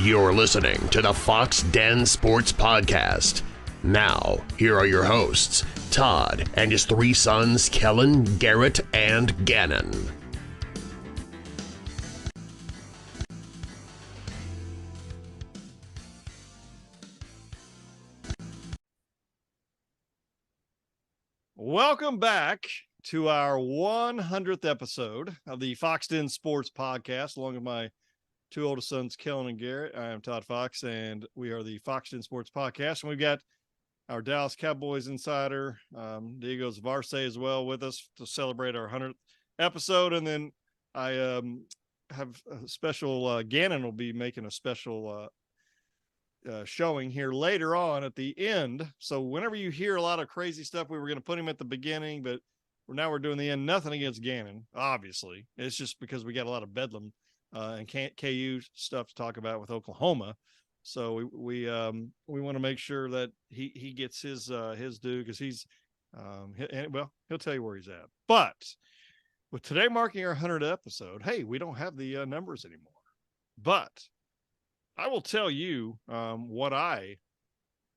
You're listening to the Foxx Den Sports Podcast. Now, here are your hosts, Todd and his three sons, Kellen, Garrett, and Gannon. Welcome back to our 100th episode of the Foxx Den Sports Podcast, along with my two oldest sons, Kellen and Garrett. I am Todd Foxx, and we are the Foxx Den Sports Podcast. And we've got our Dallas Cowboys insider, Diego Varse, as well with us to celebrate our 100th episode. And then I have a special, Gannon will be making a special showing here later on at the end. So whenever you hear a lot of crazy stuff, we were going to put him at the beginning, but now we're doing the end. Nothing against Gannon, obviously. It's just because we got a lot of Bedlam and KU stuff to talk about with Oklahoma. So we want to make sure that he gets his due, because he's he'll tell you where he's at. But with today marking our 100th episode, hey, we don't have the numbers anymore. But I will tell you what I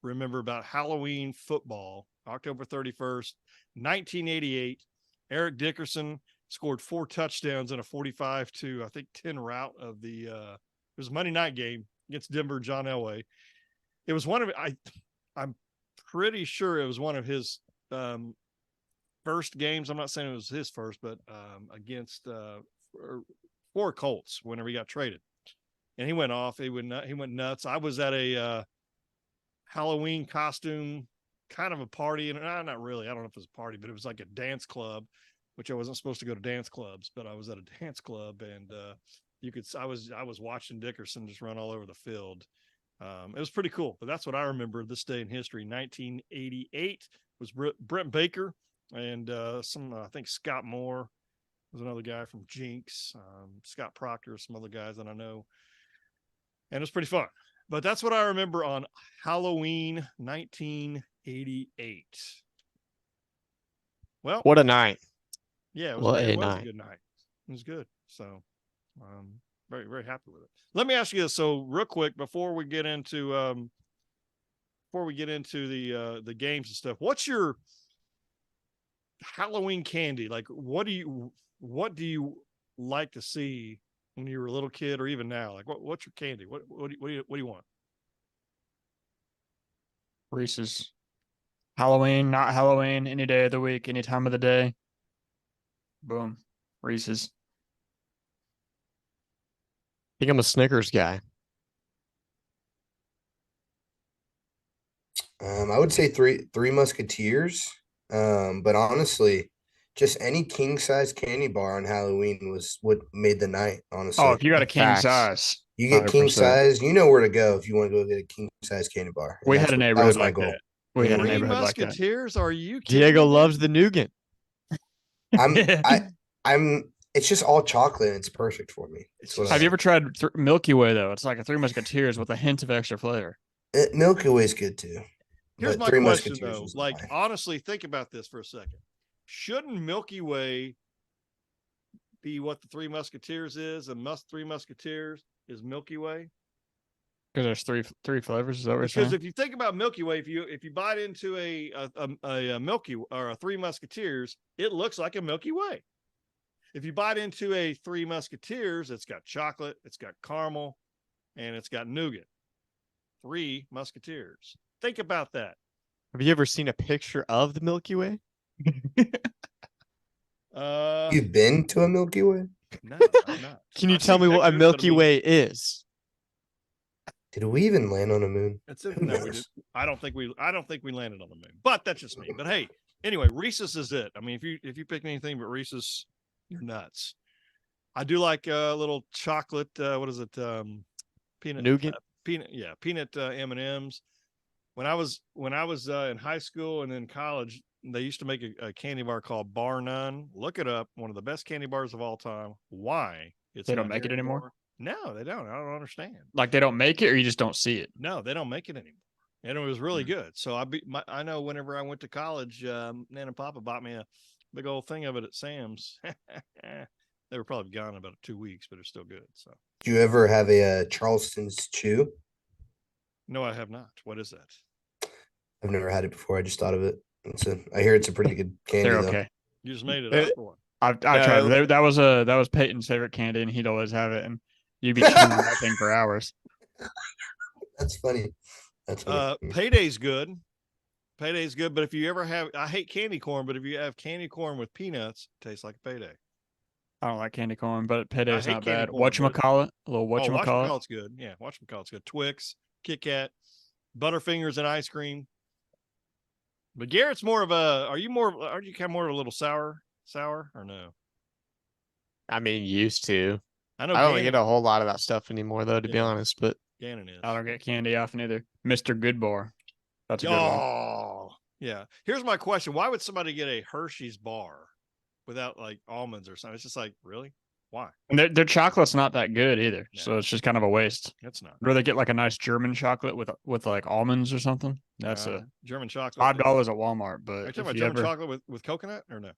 remember about Halloween football, October 31st, 1988. Eric Dickerson scored 4 touchdowns in a 45-10 rout of the it was a Monday night game against Denver, John Elway. It was one of I'm pretty sure it was one of his first games. I'm not saying it was his first, but against for Colts whenever he got traded. And he went off. He went nuts. I was at a Halloween costume kind of a party, and not really. I don't know if it was a party, but it was like a dance club, which I wasn't supposed to go to dance clubs, but I was at a dance club, and I was watching Dickerson just run all over the field. It was pretty cool. But that's what I remember this day in history. 1988 was Brent Baker and I think Scott Moore was another guy from Jinx, Scott Proctor, some other guys that I know. And it was pretty fun. But that's what I remember on Halloween 1988. Well, what a night. Yeah, it was a good night. It was good. So very, very happy with it. Let me ask you this. So real quick, before we get into the games and stuff, what's your Halloween candy? Like, what do you like to see when you were a little kid, or even now? Like, what's your candy? What do you want? Reese's. Halloween, not Halloween, any day of the week, any time of the day. Boom. Reese's. I think I'm a Snickers guy. I would say Three Musketeers. But honestly, just any king size candy bar on Halloween was what made the night, honestly. Oh, if you got a king Facts. size. You get 100%. king size, you know where to go if you want to go get a king size candy bar. We had a neighborhood like goal. that. We had a Three neighborhood like that. Musketeers? Are you kidding Diego me? loves the nougat. It's just all chocolate and it's perfect for me. Have you ever tried Milky Way, though? It's like a Three Musketeers with a hint of extra flavor. Milky Way's good too. Here's my Three question, Musketeers though. was Like, mine. honestly, think about this for a second. Shouldn't Milky Way be what the Three Musketeers is, and Three Musketeers is Milky Way? Because there's three flavors. Is that what you're Because saying? if you think about Milky Way, if you bite into a Milky or a Three Musketeers, it looks like a Milky Way. If you bite into a Three Musketeers, it's got chocolate, it's got caramel, and it's got nougat. Three Musketeers. Think about that. Have you ever seen a picture of the Milky Way? You've been to a Milky Way? No, I'm not. Can you I've tell seen me what a pictures, but Milky I mean, Way is? Did we even land on a moon? No, Who we knows? didn't. I don't think we landed on the moon, but that's just me. But hey, anyway, Reese's is it. I mean, if you pick anything but Reese's, you're nuts. I do like a little chocolate. What is it? Peanut Nougat? Peanut M&Ms. When I was in high school and in college, they used to make a candy bar called Bar None. Look it up. One of the best candy bars of all time. Why? They don't make it anymore? No, they don't. I don't understand. Like they don't make it, or you just don't see it? No, they don't make it anymore. And it was really good. So I know whenever I went to college, Nan and Papa bought me a big old thing of it at Sam's. They were probably gone in about 2 weeks, but they're still good. So, Do you ever have a Charleston's Chew? no, I have not. What is that? I've never had it before. I just thought of it. I hear it's a pretty good candy. They're though. okay. You just made it It- up for one. I tried. That was Peyton's favorite candy, and he'd always have it. And you'd be chewing on that thing for hours. That's funny. That's funny. Payday's good. Payday's good, but if you ever have, I hate candy corn, but if you have candy corn with peanuts, it tastes like a Payday. I don't like candy corn, but Payday's hate not candy bad. corn, Whatchamacallit? A little whatchamacallit? Whatchamacallit's good. Yeah, whatchamacallit's good. Twix, Kit Kat, Butterfingers, and ice cream. But Garrett's more of a. Are you kind of more of a little sour or no? I mean, used to. I know. I don't Gannon, get a whole lot of that stuff anymore, though, to be Yeah. honest. But Gannon is. I don't get candy often either. Mr. Goodbar. That's a good one. Oh, yeah. Here's my question: why would somebody get a Hershey's bar without like almonds or something? It's just like, really? Why? And their chocolate's not that good either, Yeah. so it's just kind of a waste. It's not. I'd rather get like a nice German chocolate with like almonds or something. That's German chocolate. $5 at Walmart. But Are you talking if about you German ever- chocolate with coconut or no?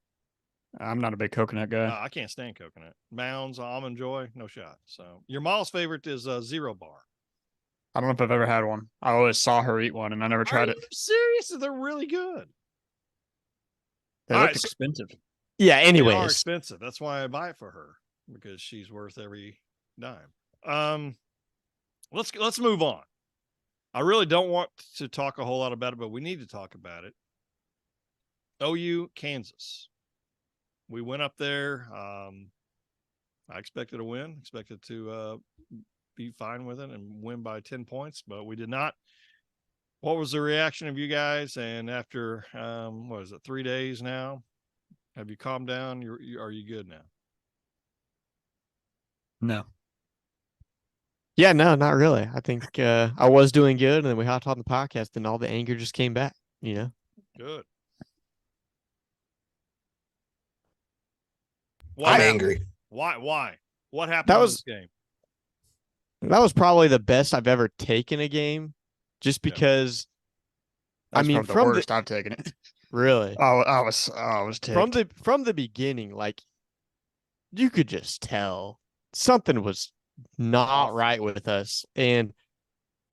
I'm not a big coconut guy. I can't stand coconut. Mounds, Almond Joy, no shot. So your mom's favorite is Zero Bar. I don't know if I've ever had one. I always saw her eat one, and I never tried Are it. you serious? They're really good. They All look right, so- expensive. yeah, They are anyways. expensive. That's why I buy it for her because she's worth every dime. Let's move on. I really don't want to talk a whole lot about it, but we need to talk about it. OU, Kansas. We went up there. I expected a win, expected to be fine with it and win by 10 points, but we did not. What was the reaction of you guys? And after, 3 days now? Have you calmed down? Are you good now? No. Yeah, no, not really. I think I was doing good, and then we hopped on the podcast, and all the anger just came back. You know. Good. I'm angry. Why? What happened That in was- this game? That was probably the best I've ever taken a game, just Yeah. because. That's mean, probably the from the- worst I've taken it. Really, I was ticked. from the beginning, like you could just tell something was not right with us, and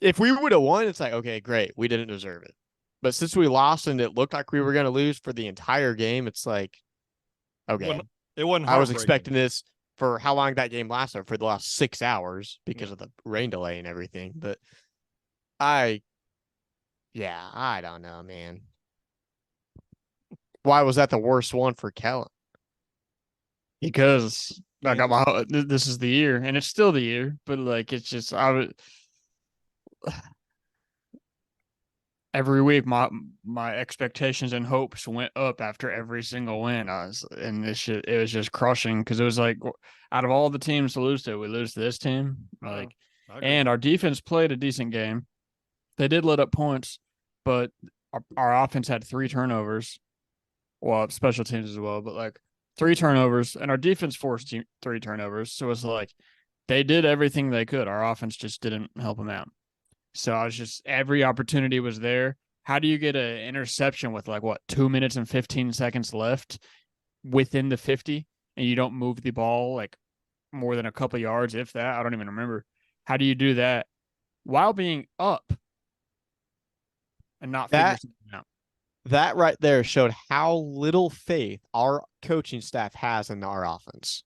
if we would have won, it's like, okay, great, we didn't deserve it. But since we lost and it looked like we were going to lose for the entire game, it's like, okay, It wasn't. I was heartbreaking. expecting this for how long that game lasted, for the last 6 hours because of the rain delay and everything. But I don't know, man. Why was that the worst one for Kellen? Because I got this is the year, and it's still the year, but like it's just every week my expectations and hopes went up after every single win. It was just crushing because it was like out of all the teams to lose to, we lose to this team. Like, I agree. and our defense played a decent game. They did let up points, but our offense had 3 turnovers. Well, special teams as well, but like 3 turnovers, and our defense forced 3 turnovers. So it's like they did everything they could. Our offense just didn't help them out. So I was just, every opportunity was there. How do you get an interception with 2 minutes and 15 seconds left within the 50, and you don't move the ball like more than a couple yards, if that? I don't even remember. How do you do that while being up and not figure something out? That right there showed how little faith our coaching staff has in our offense.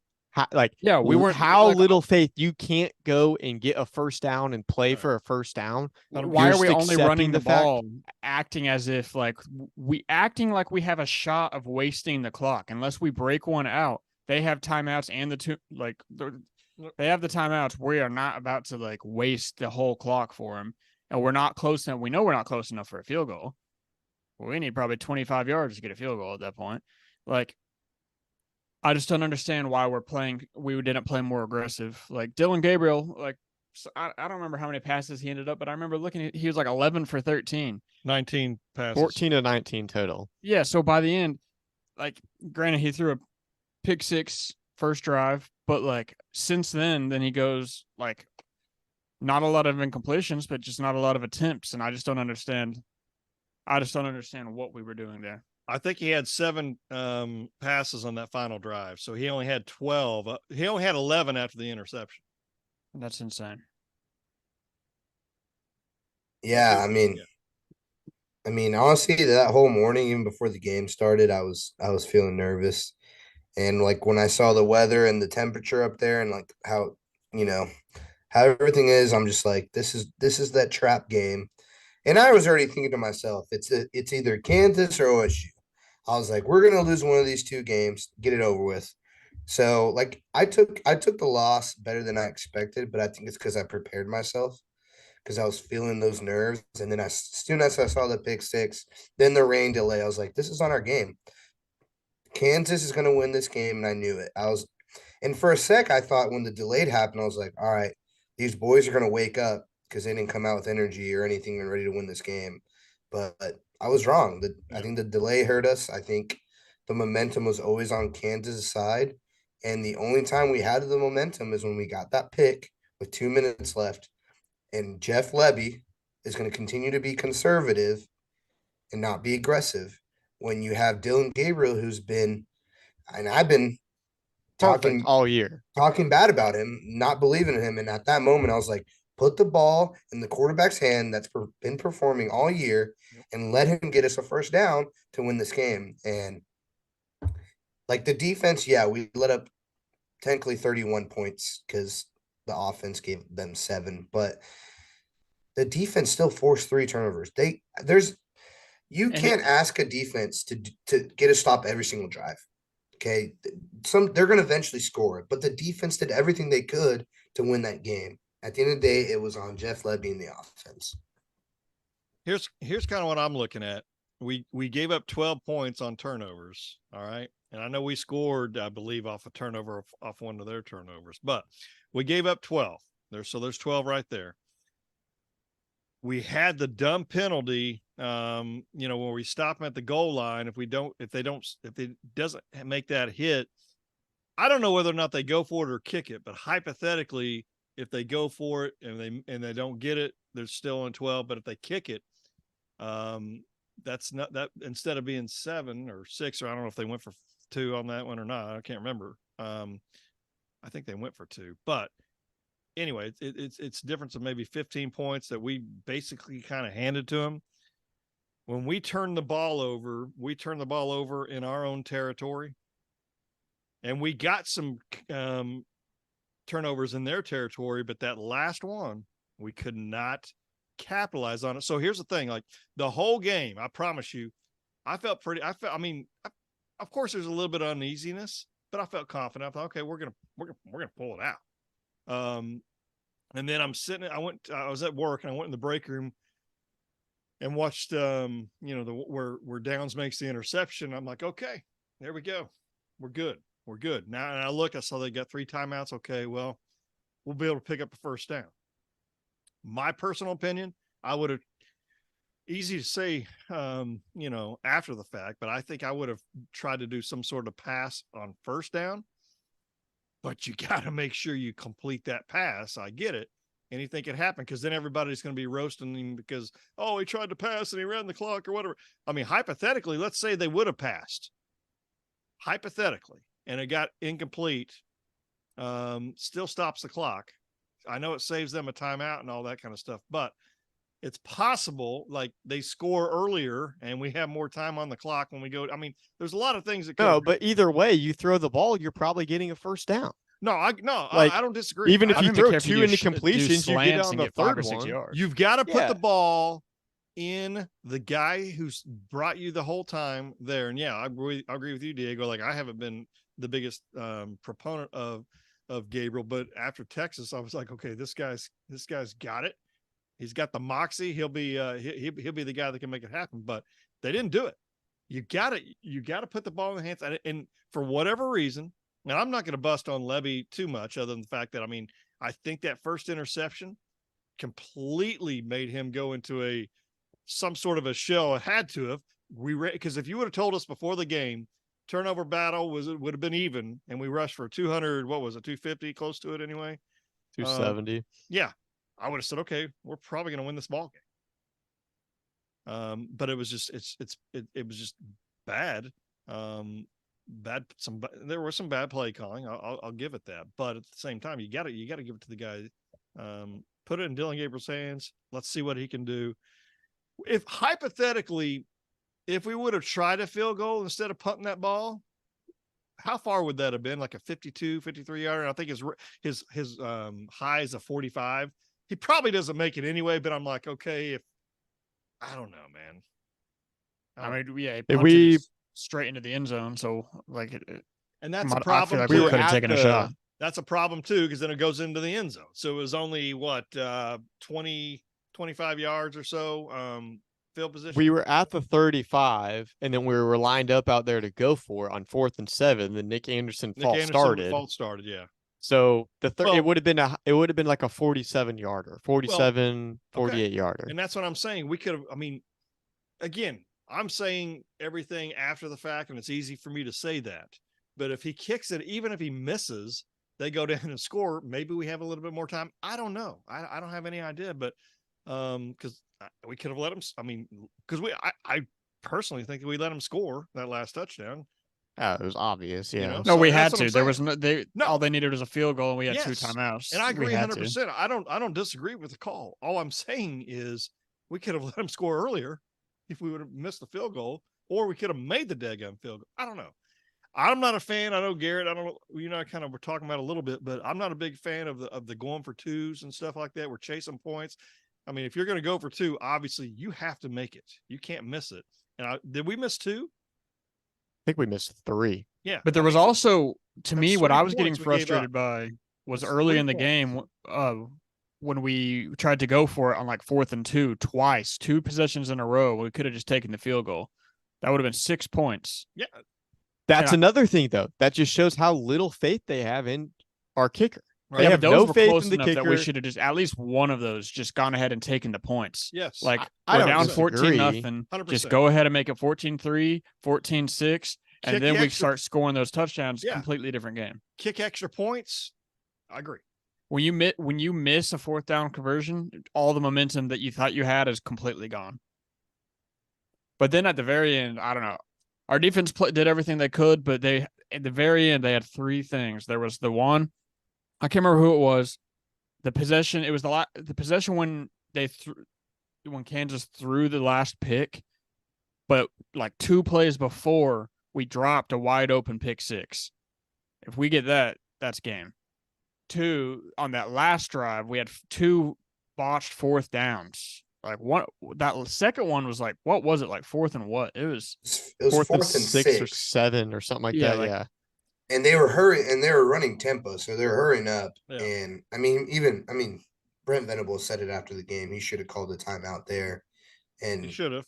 We weren't how little faith you can't go and get a first down and play Right. for a first down. Why You're are we just only accepting running the fact- ball, acting as if we have a shot of wasting the clock? Unless we break one out, they have timeouts, and they have the timeouts. We are not about to waste the whole clock for them, and we're not close enough. We know we're not close enough for a field goal. We need probably 25 yards to get a field goal at that point. I just don't understand why we didn't play more aggressive. Dillon Gabriel, I don't remember how many passes he ended up, but I remember looking at, he was 11 for 13. 19 passes. 14 to 19 total. Yeah, so by the end, granted, he threw a pick 6 first drive, but since then he goes not a lot of incompletions, but just not a lot of attempts, and I just don't understand what we were doing there. I think he had 7 passes on that final drive. So he only had 12. He only had 11 after the interception. That's insane. Yeah, I mean, honestly, that whole morning, even before the game started, I was feeling nervous. And like when I saw the weather and the temperature up there and like how, you know, how everything is, I'm just like, this is that trap game. And I was already thinking to myself, it's either Kansas or OSU. I was like, we're gonna lose one of these 2 games, get it over with. So like I took the loss better than I expected, but I think it's because I prepared myself because I was feeling those nerves. And then as soon as I saw the pick 6, then the rain delay, I was like, this is on our game. Kansas is gonna win this game, and I knew it. And for a sec, I thought when the delayed happened, I was like, all right, these boys are gonna wake up because they didn't come out with energy or anything and ready to win this game. But I was wrong. I think the delay hurt us. I think the momentum was always on Kansas' side. And the only time we had the momentum is when we got that pick with 2 minutes left. And Jeff Lebby is going to continue to be conservative and not be aggressive when you have Dillon Gabriel, who's been, and I've been Perfect all year, talking bad about him, not believing in him. And at that moment, I was like, put the ball in the quarterback's hand that's been performing all year and let him get us a first down to win this game. And like the defense, yeah, we let up technically 31 points because the offense gave them 7, but the defense still forced 3 turnovers. You can't ask a defense to get a stop every single drive. Okay, they're going to eventually score it, but the defense did everything they could to win that game. At the end of the day, it was on Jeff Lebby and the offense. Here's kind of what I'm looking at. We gave up 12 points on turnovers. All right. And I know we scored, I believe, off a turnover off one of their turnovers, but we gave up 12 there. So there's 12 right there. We had the dumb penalty, where we stop them at the goal line. If they doesn't make that hit, I don't know whether or not they go for it or kick it, but hypothetically, if they go for it and they don't get it, they're still on 12. But if they kick it, that's not that, instead of being 7 or 6, or I don't know if they went for 2 on that one or not. I can't remember. I think they went for 2, but anyway, it's difference of maybe 15 points that we basically kind of handed to them. When we turn the ball over in our own territory, and we got some turnovers in their territory, but that last one, we could not capitalize on it. So here's the thing, like the whole game, I promise you, of course there's a little bit of uneasiness, but I felt confident. I thought, okay, we're gonna pull it out. And then I was at work and I went in the break room and watched, where Downs makes the interception. I'm like, okay, there we go. We're good. Now, and I saw they got 3 timeouts. Okay, well, we'll be able to pick up a first down. My personal opinion, I would have, easy to say, after the fact, but I think I would have tried to do some sort of pass on first down. But you got to make sure you complete that pass. I get it. Anything can happen because then everybody's going to be roasting him because, oh, he tried to pass and he ran the clock or whatever. I mean, hypothetically, let's say they would have passed. Hypothetically, and it got incomplete, still stops the clock. I know it saves them a timeout and all that kind of stuff, but it's possible, like they score earlier and we have more time on the clock when we go. I mean, there's a lot of things that No, but either way, you throw the ball, you're probably getting a first down. I don't disagree. Even if you throw if 2 into completions, you get on the 3rd 5 or 6 one. yards. You've got to put the ball in the guy who's brought you the whole time there. And yeah, I agree with you, Diego. Like I haven't been the biggest proponent of Gabriel, but after Texas, I was like, okay, this guy's got it. He's got the moxie. He'll be the guy that can make it happen. But they didn't do it. You got to put the ball in the hands. And for whatever reason, and I'm not going to bust on Lebby too much, other than the fact that I think that first interception completely made him go into some sort of a shell. It had to have. Because if you would have told us before the game, turnover battle would have been even, and we rushed for 200. What was it, 250, close to it anyway? 270. Yeah. I would have said, okay, we're probably going to win this ball game. But it was just, it was just bad. There was some bad play calling. I'll give it that. But at the same time, you got to give it to the guy. Put it in Dillon Gabriel's hands. Let's see what he can do. If hypothetically, if we would have tried a field goal instead of punting that ball, how far would that have been? Like a 52, 53 yarder? I think his high is a 45. He probably doesn't make it anyway, but I'm like, okay, I don't know, man. If we straight into the end zone, so like, and that's a problem. I feel like we could have taken a shot. That's a problem too, because then it goes into the end zone. So it was only 20, 25 yards or so field position. We were at the 35, and then we were lined up out there to go for it on 4th and 7. Then Nick Anderson started. Yeah. So it would have been like a 47 yarder, 48 yarder. And that's what I'm saying. We could have. I mean, again, I'm saying everything after the fact, and it's easy for me to say that. But if he kicks it, even if he misses, they go down and score. Maybe we have a little bit more time. I don't know. I don't have any idea, but because we could have let him. I mean, because I personally think we let him score that last touchdown. Oh, it was obvious. Yeah. No, So we had that's what to. I'm There saying. was all they needed was a field goal, and we had 2 Yes. timeouts. And I agree We had 100%. I don't disagree with the call. All I'm saying is we could have let him score earlier if we would have missed the field goal, or we could have made the daggone field goal. I don't know. I'm not a fan. I know Garrett. I don't know. You know, I kind of were talking about a little bit, but I'm not a big fan of the going for twos and stuff like that. We're chasing points. I mean, if you're going to go for 2, obviously you have to make it. You can't miss it. And did we miss 2? I think we missed 3. Yeah. But there was also, to me, what 3 I was getting points we gave frustrated up. by was That's early 3 in the game when we tried to go for it on like 4th and 2 twice, 2 possessions in a row. We could have just taken the field goal. That would have been 6 points. Yeah. That's another thing, though. That just shows how little faith they have in our kicker. Right. They Yeah, have but those no were faith close in the enough that we kicker. should have just at least one of those just gone ahead and taken the points. Yes. Like I we're don't down 14-0. 100%. Just go ahead and make it 14-3, 14-6, and Kick then the we extra- start scoring those touchdowns. Yeah. Completely different game. Kick extra points. I agree. When you miss a 4th down conversion, all the momentum that you thought you had is completely gone. But then at the very end, I don't know. Our defense did everything they could, but at the very end they had 3 things. There was the one, I can't remember who it was. The possession. It was the possession when when Kansas threw the last pick, but like 2 plays before we dropped a wide open pick 6. If we get that, that's game. 2 on that last drive, we had 2 botched 4th downs. Like that second one was like, what was it, like 4th and what? It was 4th and and 6 or 6. 7 or something like that. like- Yeah. And they were running tempo, so they're hurrying up. Yeah. And Brent Venables said it after the game. He should have called a timeout there You and should have.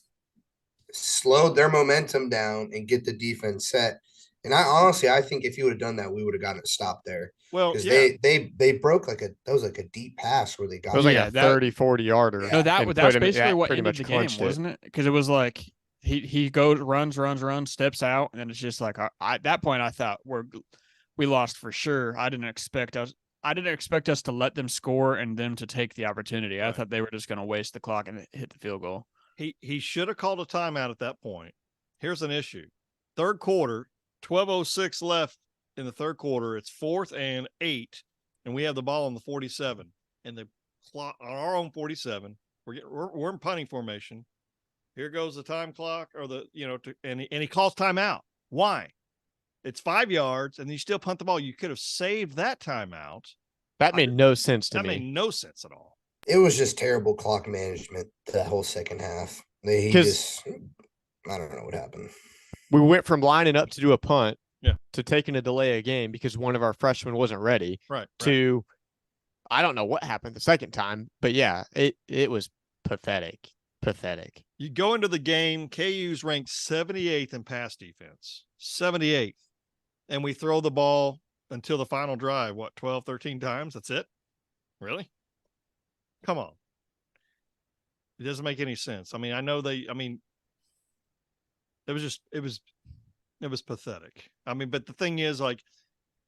slowed their momentum down and get the defense set. And I think if you would have done that, we would have gotten a stop there. Well, Because yeah. they broke that was like a deep pass where they got It was like Yeah, a that- 30, 40 yarder. Yeah. No, and that's put him- basically what pretty ended much the game, clinched it. wasn't it? Because it was like he goes, runs, steps out, and then it's just like at that point I thought we lost for sure. I didn't expect us to let them score and them to take the opportunity. I Right. thought they were just going to waste the clock and hit the field goal. He should have called a timeout at that point. Here's an issue. Third quarter, 12:06 left in the third quarter. It's 4th and 8, and we have the ball on the 47. And the clock on our own 47. We're in punting formation. Here goes the time clock, or and he calls timeout. Why? It's 5 yards, and you still punt the ball. You could have saved that timeout. That made no sense to That me. made no sense at all. It was just terrible clock management that whole second half. I don't know what happened. We went from lining up to do a punt to taking a delay of game because one of our freshmen wasn't ready Right. to I don't know what happened the second time, but yeah, it was pathetic. Pathetic. You go into the game, KU's ranked 78th in pass defense, 78th. And we throw the ball until the final drive, 12, 13 times? That's it? Really? Come on. It doesn't make any sense. I mean, it was pathetic. I mean, but the thing is, like,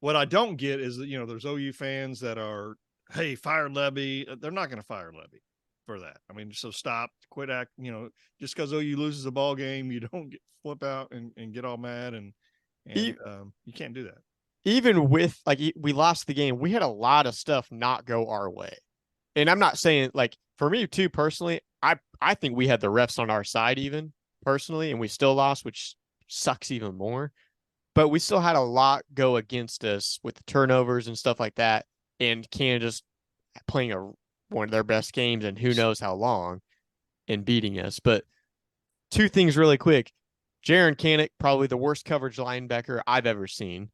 what I don't get is that, there's OU fans that are, hey, fire Levy. They're not going to fire Levy. for that. I mean, so stop, quit act. Just because OU loses a ball game, you don't flip out and get all mad and you can't do that. Even with we lost the game, we had a lot of stuff not go our way. And I'm not saying for me too personally, I think we had the refs on our side even personally, and we still lost, which sucks even more. But we still had a lot go against us with the turnovers and stuff like that, and Kansas playing one of their best games and who knows how long and beating us. But two things really quick. Jaron Kanak, probably the worst coverage linebacker I've ever seen.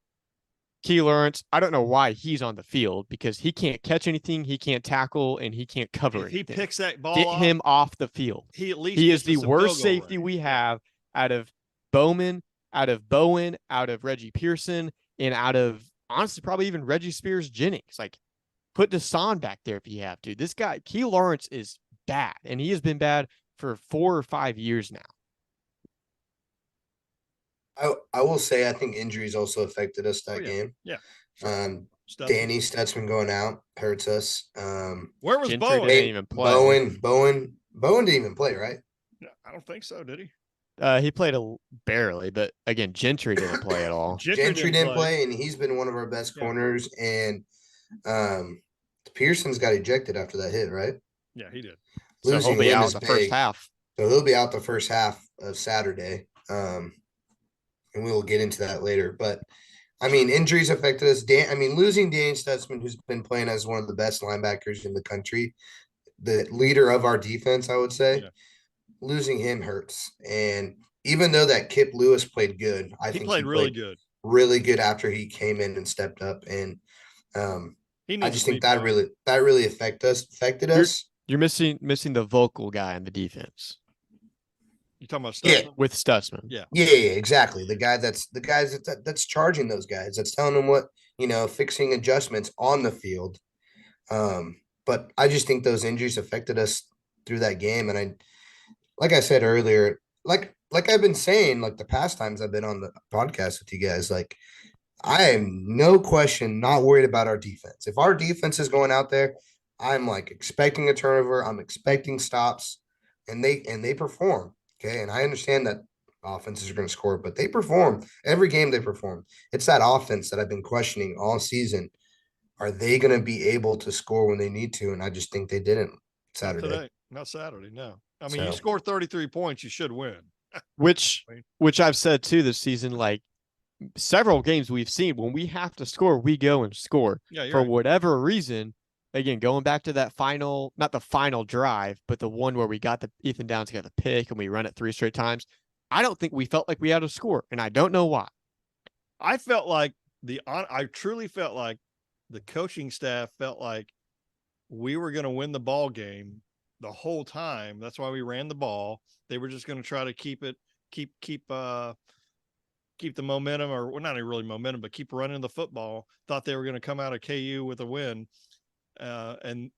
Key Lawrence, I don't know why he's on the field because he can't catch anything, he can't tackle, and he can't cover If he anything. picks that ball Get off, him off the field. He is the worst safety we have out of Bowman, out of Bowen, out of Reggie Pearson, and out of, honestly, probably even Reggie Spears-Jennings. Put Deshaun back there if you have to. This guy, Key Lawrence, is bad, and he has been bad for 4 or 5 years now. I will say I think injuries also affected us that game. Yeah. Danny Stutzman going out hurts us. Where was Gentry Bowen? didn't even play. Bowen didn't even play, right? No, I don't think so. Did he? He played barely, but again, Gentry didn't play at all. Gentry didn't play, and he's been one of our best corners. And Pearson's got ejected after that hit, right? Yeah, he did. So he'll be out the first half. So he'll be out the first half of Saturday. And we will get into that later. But, I mean, injuries affected us. Losing Danny Stutzman, who's been playing as one of the best linebackers in the country, the leader of our defense, I would say, losing him hurts. And even though that Kip Lewis played good, I think he played really good after he came in and stepped up. And I just think that really affected us. You're missing the vocal guy on the defense. You talking about Stutzman? Yeah, with Stutzman. Yeah, exactly. The guy that's charging those guys. That's telling them what, fixing adjustments on the field. But I just think those injuries affected us through that game. And like I said earlier, like I've been saying, the past times I've been on the podcast with you guys, I am no question not worried about our defense. If our defense is going out there, I'm expecting a turnover. I'm expecting stops, and they perform. Okay. And I understand that offenses are going to score, but they perform every game they perform. It's that offense that I've been questioning all season. Are they going to be able to score when they need to? And I just think they didn't Saturday. Not Saturday. No. I mean, you score 33 points, you should win. Which I've said too this season, several games we've seen when we have to score, we go and score for whatever reason. Again, going back to that not the final drive, but the one where we got Ethan Downs got the pick and we run it 3 straight times. I don't think we felt like we had to score, and I don't know why. I truly felt like the coaching staff felt like we were going to win the ball game the whole time. That's why we ran the ball. They were just going to try to keep the momentum, or well, not really momentum, but keep running the football. Thought they were going to come out of KU with a win. And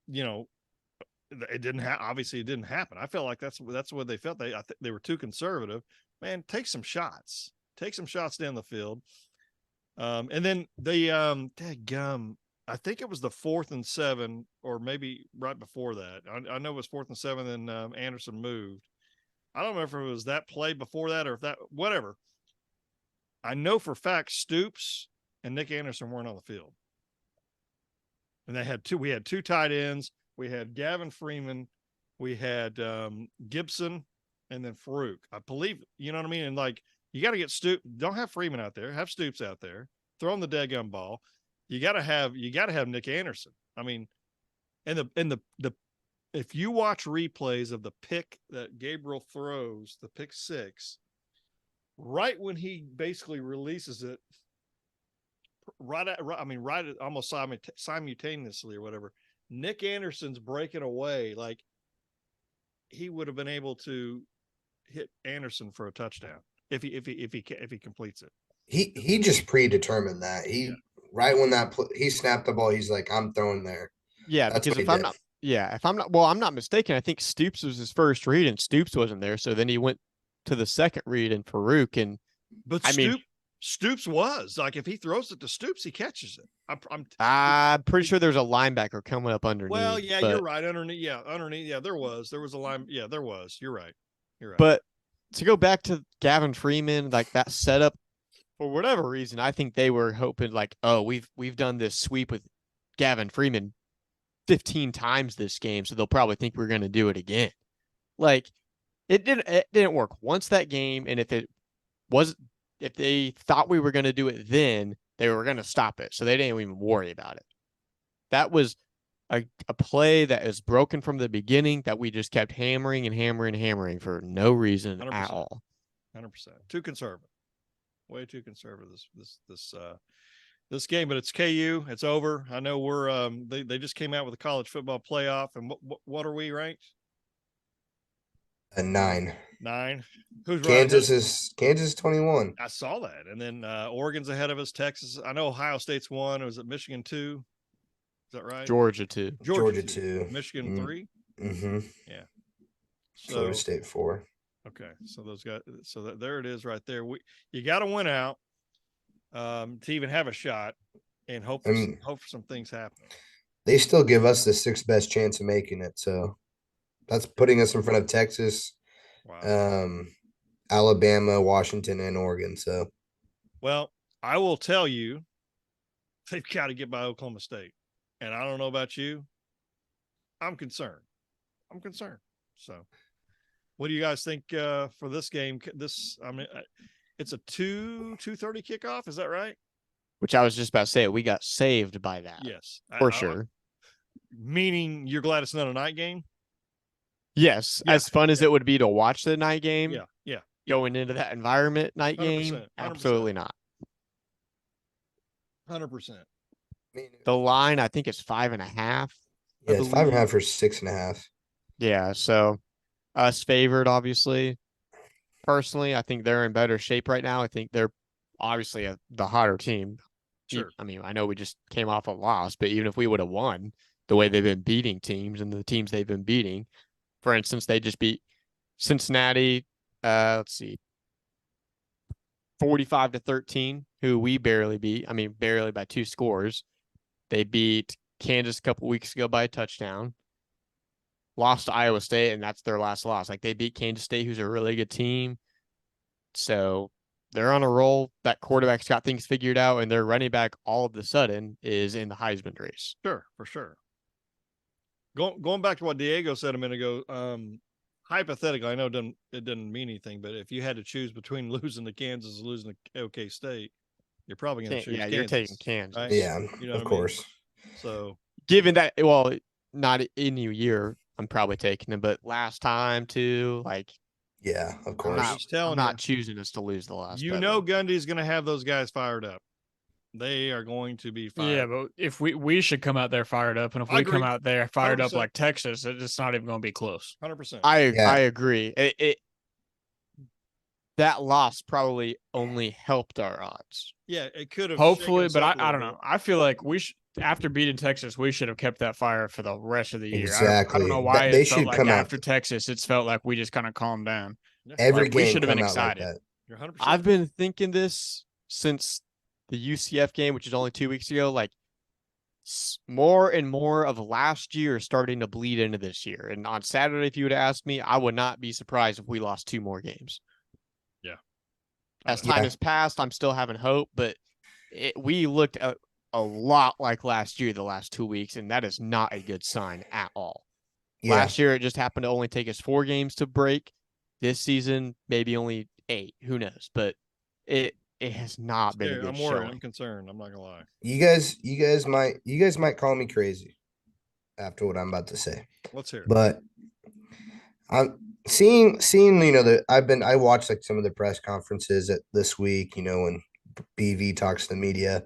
it didn't obviously it didn't happen. I felt like that's what they felt. They were too conservative. Man, take some shots down the field. And then I think it was the 4th and 7, or maybe right before that. I know it was 4th and 7, and Anderson moved. I don't remember if it was that play before that or if that, whatever. I know for a fact Stoops and Nick Anderson weren't on the field. And we had 2 tight ends. We had Gavin Freeman. We had Gibson, and then Farouk. I believe, you know what I mean? And you got to get Stoops. Don't have Freeman out there. Have Stoops out there. Throw him the daggum ball. You got to have Nick Anderson. I mean, and the if you watch replays of the pick that Gabriel throws, the pick 6, right when he basically releases it, right almost simultaneously or whatever, Nick Anderson's breaking away. He would have been able to hit Anderson for a touchdown if he completes it. He just predetermined that. Right when he snapped the ball, he's like, I'm throwing there. Yeah, that's because I'm not mistaken, I think Stoops was his first read and Stoops wasn't there, so then he went to the second read and Farouk, and Stoops was like, if he throws it to Stoops, he catches it. I'm pretty sure there's a linebacker coming up underneath. Well, yeah, you're right. Underneath. Yeah, there was a line. Yeah, there was. You're right. But to go back to Gavin Freeman, like that setup, for whatever reason, I think they were hoping like, oh, we've done this sweep with Gavin Freeman 15 times this game, so they'll probably think we're going to do it again. Like it didn't work once that game, and if they thought we were going to do it then, they were going to stop it, so they didn't even worry about it. That was a play that is broken from the beginning that we just kept hammering and hammering and hammering for no reason 100%, at all. 100%. Too conservative. Way too conservative this game, but it's KU. It's over. I know we're they just came out with a college football playoff, and what are we ranked? A 9. 9. Who's Kansas right? Kansas 21. I saw that, and then Oregon's ahead of us. Texas. I know Ohio State's 1. Was it Michigan 2? Is that right? Georgia 2. Georgia 2. Michigan 3. Mm-hmm. Yeah. So, Florida State 4. Okay, so those guys. So there it is, right there. You got to win out to even have a shot, and hope for some things happen. They still give us the 6th best chance of making it, so that's putting us in front of Texas, Alabama, Washington, and Oregon. So, well, I will tell you, they've got to get by Oklahoma State, and I don't know about you. I'm concerned. So, what do you guys think for this game? It's a 2:30 kickoff. Is that right? Which I was just about to say, we got saved by that. Yes, for sure. Meaning you're glad it's not a night game? Yes. Yeah. As fun as it would be to watch the night game. Yeah. Going into that environment night 100%, game, 100%. Absolutely not. 100%. The line, I think, is 5.5. Yeah, it's 5.5 for 6.5. Yeah, so us favored, obviously. Personally, I think they're in better shape right now. I think they're obviously the hotter team. Sure. I mean, I know we just came off a loss, but even if we would have won the way they've been beating teams and the teams they've been beating, for instance, they just beat Cincinnati, 45-13, who we barely beat. I mean, barely by 2 scores. They beat Kansas a couple weeks ago by a touchdown. Lost to Iowa State, and that's their last loss. Like, they beat Kansas State, who's a really good team. So they're on a roll. That quarterback's got things figured out, and their running back all of a sudden is in the Heisman race. Sure, for sure. Going back to what Diego said a minute ago, hypothetically, I know it doesn't mean anything, but if you had to choose between losing to Kansas and losing to OK State, you're probably going to choose Kansas. You're taking Kansas. Right? Yeah, you know of course. I mean? So, given that, well, not in New Year, I'm probably taking them, but last time too, like, yeah, of course. I'm not choosing us to lose the last. Gundy's going to have those guys fired up. They are going to be fired. Yeah, but if we should come out there fired up, and if we come out there fired 100%. Up like Texas, it's not even going to be close. 100%. I agree. That loss probably only helped our odds. Yeah, it could have. Hopefully, but I don't know. I feel like after beating Texas, we should have kept that fire for the rest of the year. Exactly. I don't know why they it felt should like come after out. Texas, it's felt like we just kind of calmed down. Every game we should have been excited. excited. You're 100%. I've been thinking this since the UCF game, which is only 2 weeks ago. Like, more and more of last year starting to bleed into this year. And on Saturday, if you would have asked me, I would not be surprised if we lost 2 more games. Yeah. As time has passed, I'm still having hope, but we looked a lot like last year the last 2 weeks, and that is not a good sign at all. Yeah. Last year, it just happened to only take us 4 games to break. This season, maybe only 8. Who knows? But it has not been a good I'm showing. worried. I'm concerned. I'm not gonna lie. You guys might call me crazy after what I'm about to say. Let's hear it. But I'm seeing I watched like some of the press conferences this week, when BV talks to the media.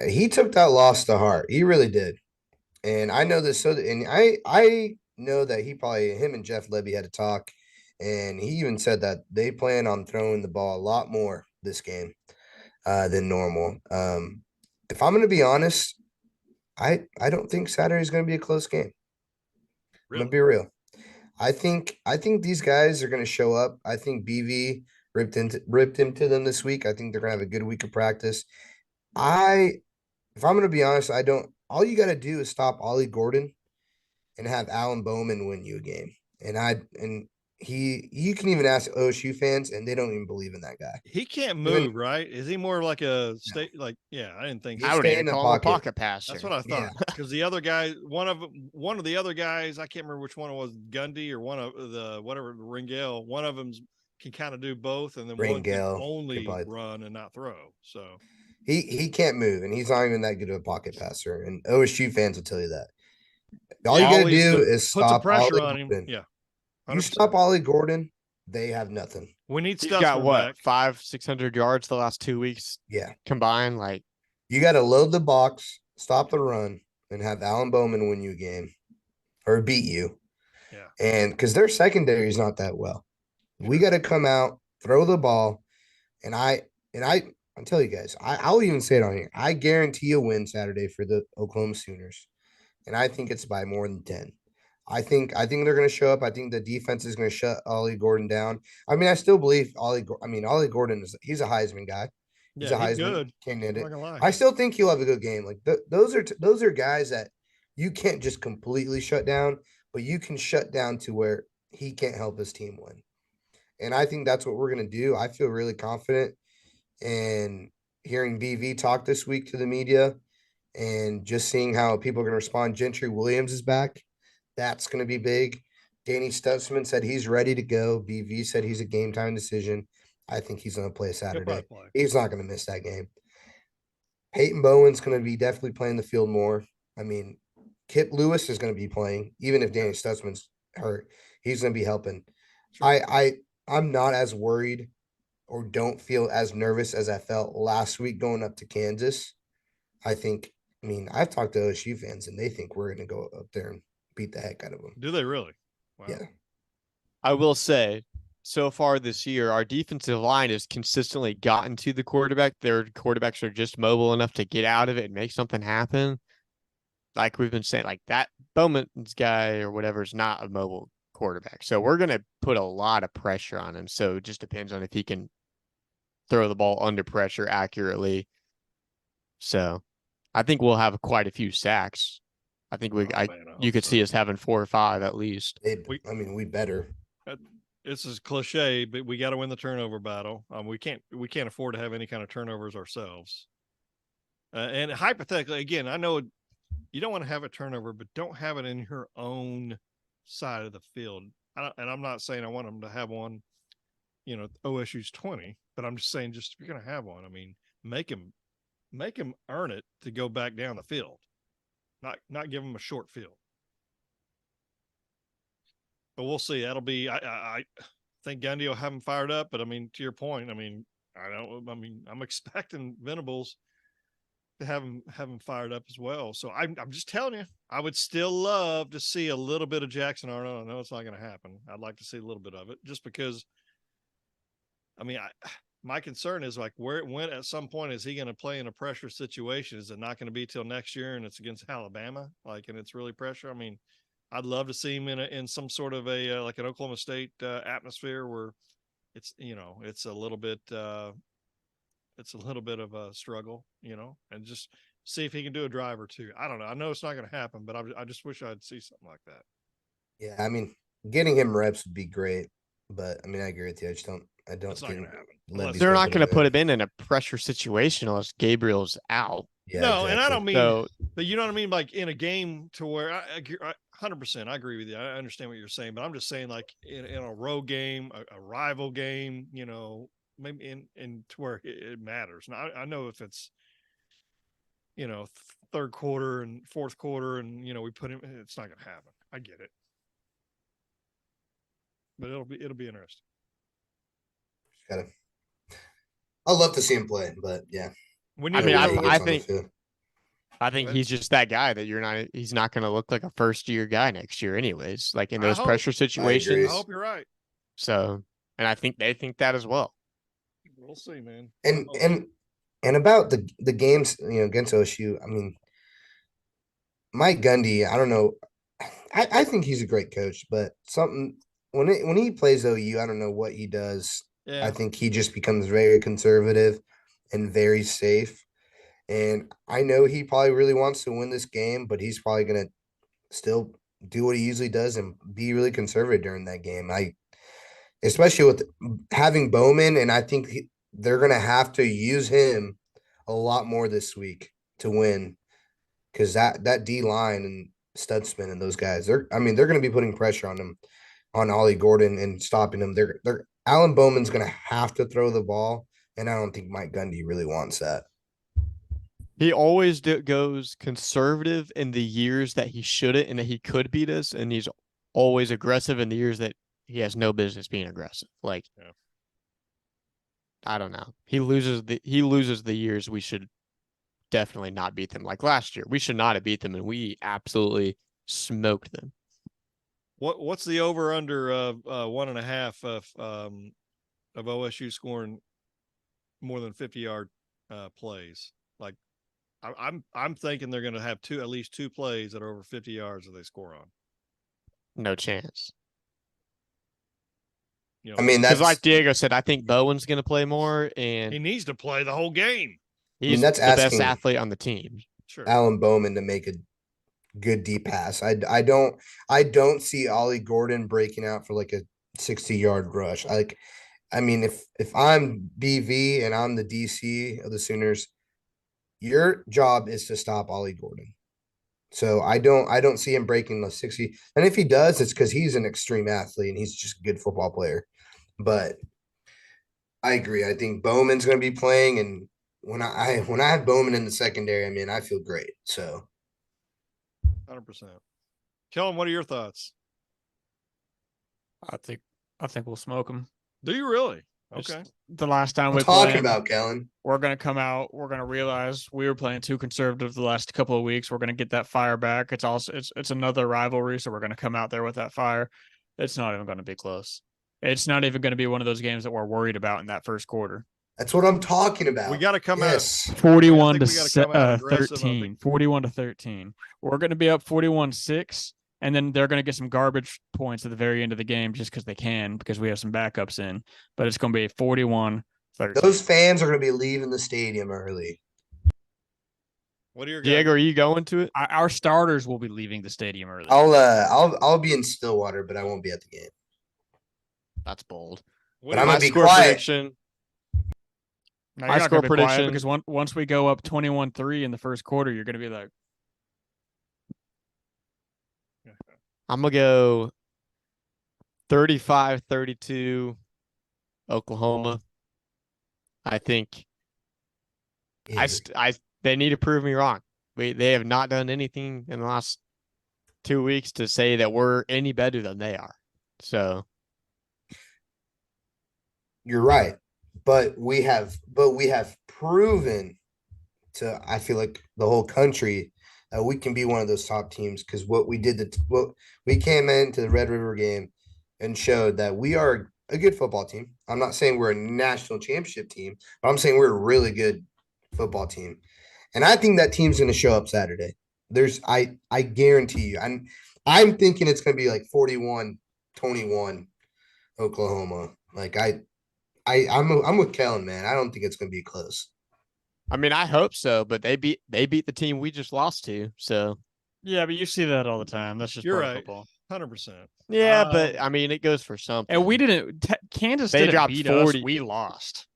He took that loss to heart. He really did. And I know this, and I know that him and Jeff Lebby had a talk, and he even said that they plan on throwing the ball a lot more this game than normal. If I'm going to be honest, I don't think Saturday is going to be a close game. Really? I'm going to be real. I think these guys are going to show up. I think BV ripped into them this week. I think they're gonna have a good week of practice. If I'm gonna be honest, all you gotta do is stop Ollie Gordon and have Alan Bowman win you a game. You can even ask OSU fans, and they don't even believe in that guy. He can't move, right? Is he more like a state? Like, yeah, I didn't think. He's I would stay even in the call him a pocket. pocket passer. That's what I thought. Because the other guy, one of the other guys, I can't remember which one it was, Gundy or one of the whatever Ringel. One of them can kind of do both, and then one can only run and not throw. So he can't move, and he's not even that good of a pocket passer. And OSU fans will tell you that. All you got to do is put some stop pressure Ollie on him. Gordon. Yeah, 100%. You stop Ollie Gordon, they have nothing. We need He's stuff. got what, back. 500-600 yards the last 2 weeks? Yeah, combined. Like, you got to load the box, stop the run, and have Alan Bowman win you a game or beat you. Yeah, and because their secondary is not that well, we got to come out, throw the ball, and I'll tell you guys, I'll even say it on here. I guarantee a win Saturday for the Oklahoma Sooners, and I think it's by more than 10. I think they're going to show up. I think the defense is going to shut Ollie Gordon down. I mean, I still believe Ollie Gordon he's a Heisman guy. He's a Heisman good. candidate. I still think he'll have a good game. Like those are guys that you can't just completely shut down, but you can shut down to where he can't help his team win. And I think that's what we're going to do. I feel really confident in hearing BV talk this week to the media and just seeing how people are going to respond. Gentry Williams is back. That's going to be big. Danny Stutzman said he's ready to go. BV said he's a game time decision. I think he's going to play Saturday. He's not going to miss that game. Peyton Bowen's going to be definitely playing the field more. I mean, Kip Lewis is going to be playing, even if Danny Stutzman's hurt. He's going to be helping. Sure. I'm not as worried or don't feel as nervous as I felt last week going up to Kansas. I've talked to OSU fans, and they think we're going to go up there and beat the heck out of them. Do they really? Wow. Yeah. I will say, so far this year, our defensive line has consistently gotten to the quarterback. Their quarterbacks are just mobile enough to get out of it and make something happen. Like we've been saying, like that Bowman's guy or whatever is not a mobile quarterback. So we're going to put a lot of pressure on him. So it just depends on if he can throw the ball under pressure accurately. So I think we'll have quite a few sacks. I think you could see us having 4 or 5 at least. We better. This is cliche, but we got to win the turnover battle. We can't afford to have any kind of turnovers ourselves. And hypothetically, again, I know you don't want to have a turnover, but don't have it in your own side of the field. And I'm not saying I want them to have one, OSU's 20, but I'm just saying, just if you're going to have one, I mean, make them earn it to go back down the field, not give them a short field. But we'll see. That'll be. I think Gundy will have him fired up. But I mean, to your point, I'm expecting Venables to have him fired up as well. So I'm just telling you, I would still love to see a little bit of Jackson Arnold. I know it's not going to happen. I'd like to see a little bit of it, just because. I mean, my concern is like when at some point is he going to play in a pressure situation? Is it not going to be till next year and it's against Alabama? And it's really pressure. I mean, I'd love to see him in some sort of a like an Oklahoma State atmosphere where it's it's a little bit of a struggle, and just see if he can do a drive or two. I don't know. I know it's not going to happen, but I just wish I'd see something like that. Yeah, I mean, getting him reps would be great, but I mean, I agree with you. I don't it's not going to happen. They're not going to put him in a pressure situation unless Gabriel's out. Yeah, no, exactly. And I don't mean, but you know what I mean? Like in a game to where I 100%, I agree with you. I understand what you're saying, but I'm just saying like in a road game, a rival game, maybe in to where it matters. Now I know if it's, third quarter and fourth quarter and, we put him, it's not going to happen. I get it, but it'll be interesting. I'd love to see him play, but yeah. I think he's just that guy that he's not going to look like a first year guy next year anyways, like in those pressure situations. I hope you're right. So, and I think they think that as well. We'll see, man. And about the games, against OSU, I mean, Mike Gundy, I don't know. I think he's a great coach, but when he plays OU, I don't know what he does Yeah. I think he just becomes very conservative and very safe. And I know he probably really wants to win this game, but he's probably going to still do what he usually does and be really conservative during that game. Especially with having Bowman, and I think they're going to have to use him a lot more this week to win, because that D line and Stutzman and those guys, they're going to be putting pressure on them, on Ollie Gordon, and stopping them. They're Alan Bowman's going to have to throw the ball, and I don't think Mike Gundy really wants that. He always goes conservative in the years that he shouldn't and that he could beat us, and he's always aggressive in the years that he has no business being aggressive. Like, yeah. I don't know. He loses the years we should definitely not beat them. Like last year, we should not have beat them, and we absolutely smoked them. What's the over under of 1.5 of OSU scoring more than 50-yard plays? Like, I'm thinking they're going to have at least two plays that are over 50 yards that they score on. No chance. You know, I mean, that's like Diego said. I think Bowen's going to play more, and he needs to play the whole game. He's the best athlete on the team. Sure, Alan Bowman to make a good deep pass. I don't see Ollie Gordon breaking out for like a 60-yard rush. If I'm BV and I'm the DC of the Sooners, your job is to stop Ollie Gordon. So I don't see him breaking the 60. And if he does, it's because he's an extreme athlete and he's just a good football player. But I agree. I think Bowman's going to be playing, and when I have Bowman in the secondary, I feel great. So 100%. Kellen, what are your thoughts? I think we'll smoke them. Do you really? Okay. The last time we're talking about, Kellen, we're going to come out. We're going to realize we were playing too conservative the last couple of weeks. We're going to get that fire back. It's another rivalry, so we're going to come out there with that fire. It's not even going to be close. It's not even going to be one of those games that we're worried about in that first quarter. That's what I'm talking about. We got to come out 41 to 13. 41 to 13. We're going to be up 41-6. And then they're going to get some garbage points at the very end of the game just because they can, because we have some backups in. But it's going to be 41-13. Those fans are going to be leaving the stadium early. What are your Diego? Are you going to it? Our starters will be leaving the stadium early. I'll be in Stillwater, but I won't be at the game. That's bold. But I'm going to be quiet. Prediction. No, my score prediction, because once we go up 21-3 in the first quarter, you're going to be like, I'm going to go 35-32 Oklahoma. I think they need to prove me wrong. They have not done anything in the last 2 weeks to say that we're any better than they are. So you're right. But we have proven to, I feel like, the whole country that we can be one of those top teams, because what we came into the Red River game and showed that we are a good football team. I'm not saying we're a national championship team, but I'm saying we're a really good football team. And I think that team's going to show up Saturday. I guarantee you. I'm thinking it's going to be like 41-21 Oklahoma. Like I'm with Kellen, man. I don't think it's going to be close. I mean, I hope so, but they beat the team we just lost to. So yeah, but you see that all the time. That's just you're right. Football. 100%. Yeah, but I mean, it goes for something. And we didn't. Kansas they didn't beat 40. Us. We lost.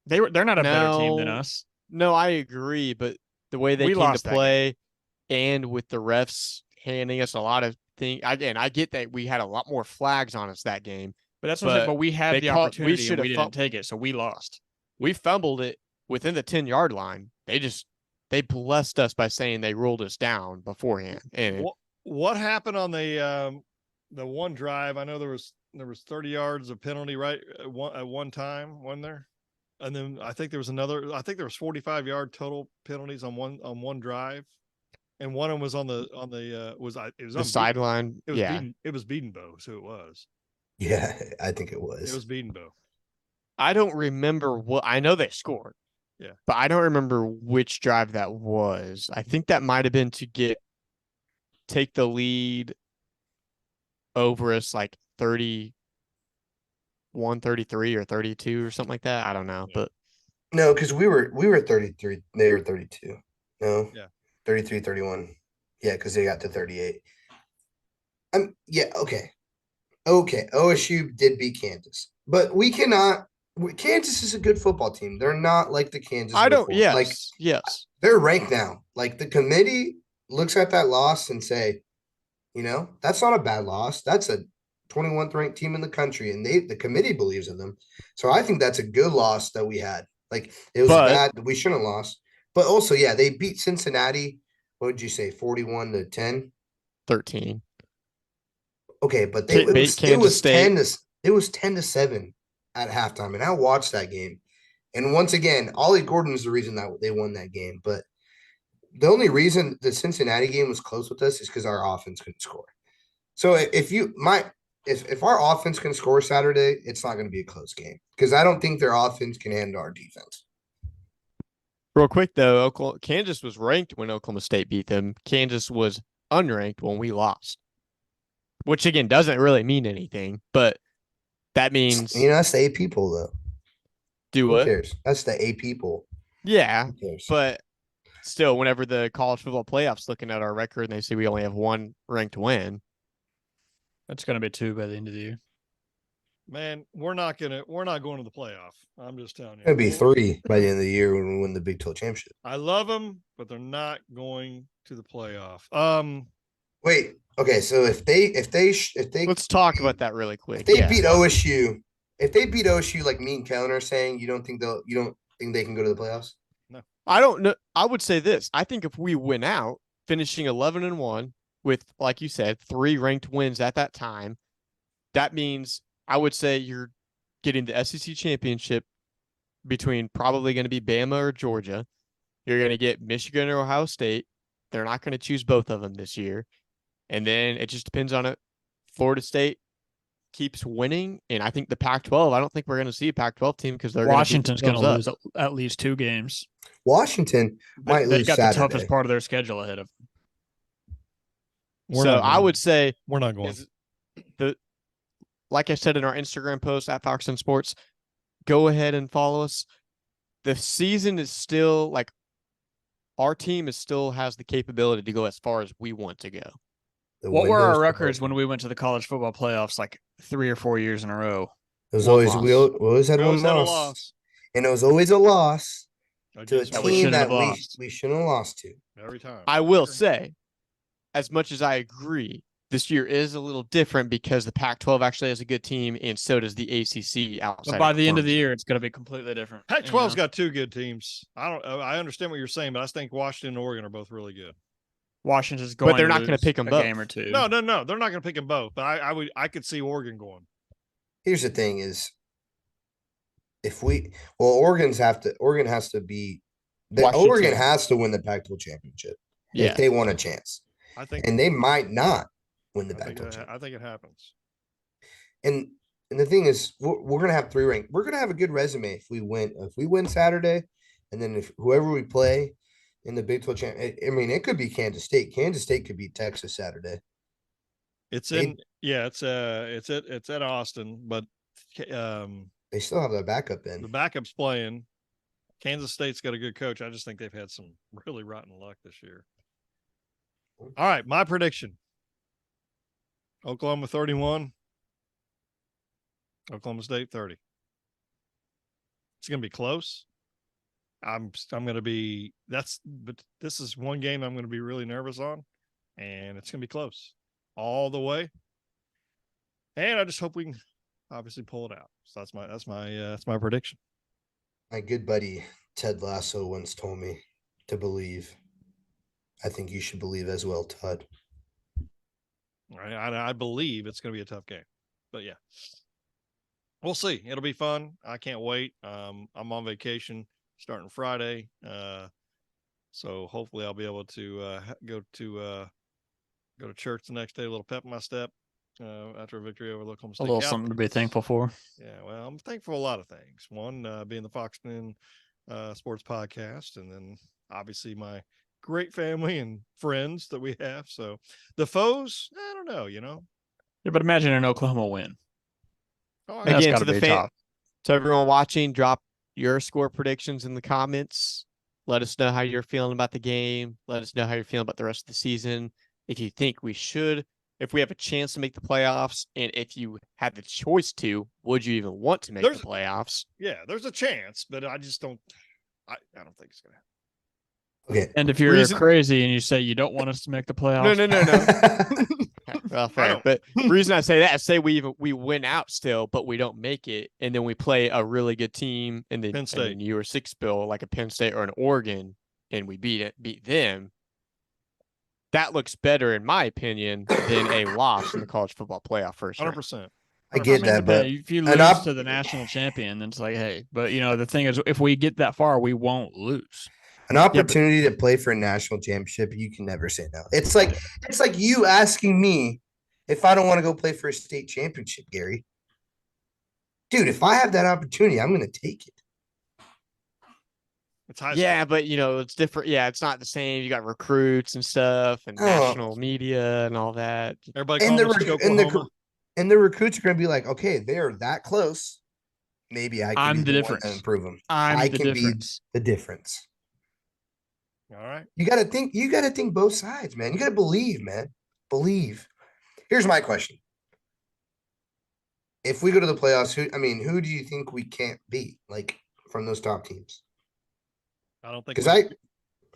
They're not a better team than us. No, I agree, but the way they came to play, and with the refs handing us a lot of things. Again, I get that we had a lot more flags on us that game, but that's what I'm saying. But we had the opportunity, and we didn't take it, so we lost. We fumbled it within the 10-yard line. They blessed us by saying they ruled us down beforehand. And what happened on the one drive? I know there was 30 yards of penalty at one time, wasn't there? And then I think there was 45-yard total penalties on one drive, and one of them was on the sideline. It was Bedenbow, so it was. Yeah, I think it was. It was Bedenbow. I don't remember I know they scored. Yeah. But I don't remember which drive that was. I think that might have been to take the lead over us like 30 133 or 32 or something like that. I don't know, but No, because we were 33. They were 32. No. Yeah. 33, 31. Yeah, because they got to 38. Yeah, okay. Okay. OSU did beat Kansas. But we cannot Kansas is a good football team. They're not like the Kansas. I don't. before. Yes. Like yes. they're ranked now. Like the committee looks at that loss and say, that's not a bad loss. That's a 21th ranked team in the country, and the committee believes in them. So I think that's a good loss that we had. Like it was bad. We shouldn't have lost. But also, yeah, they beat Cincinnati. What would you say, 41-10? 13. Okay, but Beat it was State. 10-7 at halftime, and I watched that game. And once again, Ollie Gordon is the reason that they won that game. But the only reason the Cincinnati game was close with us is because our offense couldn't score. So if our offense can score Saturday, it's not going to be a close game because I don't think their offense can handle our defense. Real quick though, Kansas was ranked when Oklahoma State beat them. Kansas was unranked when we lost, which again doesn't really mean anything, but that means that's the AP poll though. Do Who what? cares? That's the AP poll. Yeah, Who cares? but still, whenever the college football playoffs looking at our record and they say we only have one ranked win, It's going to be 2 by the end of the year. Man, we're not going to the playoff. I'm just telling you. It'll be 3 by the end of the year when we win the Big 12 championship. I love them, but they're not going to the playoff. Wait. Okay. So if they let's talk about that really quick. If they beat OSU, like me and Kellen are saying, you don't think they can go to the playoffs? No. I don't know. I would say this. I think if we win out, finishing 11-1 with, like you said, 3 ranked wins at that time, that means I would say you're getting the SEC championship between probably going to be Bama or Georgia. You're going to get Michigan or Ohio State. They're not going to choose both of them this year. And then it just depends on it. Florida State keeps winning, and I think the Pac-12, I don't think we're going to see a Pac-12 team because Washington's going to lose at least 2 games. Washington might lose They got Saturday. the toughest part of their schedule ahead of them. So I would say we're not going. Like I said in our Instagram post at Foxx Den Sports, go ahead and follow us. The season is still like our team still has the capability to go as far as we want to go. What were our records when we went to the college football playoffs like 3 or 4 years in a row? It was always we always had one loss. And it was always a loss to a team that we shouldn't have lost to. Every time. I will say, as much as I agree, this year is a little different because the Pac-12 actually has a good team, and so does the ACC outside. But by the end of the year, it's going to be completely different. Pac-12's got 2 good teams. I understand what you're saying, but I think Washington and Oregon are both really good. Washington's going, but they're not going to pick them both. Game or 2. No, they're not going to pick them both. But I could see Oregon going. Here's the thing: is Oregon has to be. Oregon has to win the Pac-12 championship if they want a chance. I think, and they might not win the Pac-12 championship. I think it happens. And the thing is, we're gonna have 3 ranked. We're gonna have a good resume if we win. If we win Saturday, and then if whoever we play in the Big 12 championship, I mean, it could be Kansas State. Kansas State could beat Texas Saturday. It's at Austin, but they still have their backup in. The backup's playing. Kansas State's got a good coach. I just think they've had some really rotten luck this year. All right, my prediction. Oklahoma 31. Oklahoma State 30. It's going to be close. I'm going to be but this is one game I'm going to be really nervous on, and it's going to be close all the way. And I just hope we can obviously pull it out. So that's my prediction. My good buddy Ted Lasso once told me to believe. I think you should believe as well, Todd. All right, I believe it's going to be a tough game, but yeah, we'll see. It'll be fun. I can't wait. I'm on vacation starting Friday, so hopefully I'll be able to go to church the next day. A little pep in my step after a victory over Oklahoma State. A little something to be thankful for. Yeah, well, I'm thankful for a lot of things. One, being the Foxx Den Sports Podcast, and then obviously my great family and friends that we have. So the foes, I don't know, Yeah, but imagine an Oklahoma win. Oh, That's Again, gotta to the be fan, tough. to everyone watching, drop your score predictions in the comments. Let us know how you're feeling about the game. Let us know how you're feeling about the rest of the season. If you think we should, if we have a chance to make the playoffs, and if you had the choice to, would you even want to make the playoffs? Yeah, there's a chance, but I just don't. I don't think it's gonna happen. Okay. And if you're crazy and you say you don't want us to make the playoffs, Okay, well, fair. But the reason I say that is say we win out still, but we don't make it, and then we play a really good team in the Penn State. year 6 bill, like a Penn State or an Oregon, and we beat them. That looks better, in my opinion, than a loss in the college football playoff first round. 100%. I get that, but if you lose to the national champion, then it's like, hey, but the thing is, if we get that far, we won't lose. an opportunity to play for a national championship, you can never say no. It's like you asking me if I don't want to go play for a state championship, Gary. Dude, if I have that opportunity, I'm going to take it. It's high Yeah, but it's different. Yeah, it's not the same. You got recruits and stuff, and national media and all that. Everybody And calling us Oklahoma. And the recruits are going to be like, okay, they're that close. Maybe I can I'm be the one difference. that improve them. I can difference. be the difference. All right. You got to think both sides, man. You got to believe, man. Believe. Here's my question. If we go to the playoffs, who do you think we can't beat, like, from those top teams? I don't think Because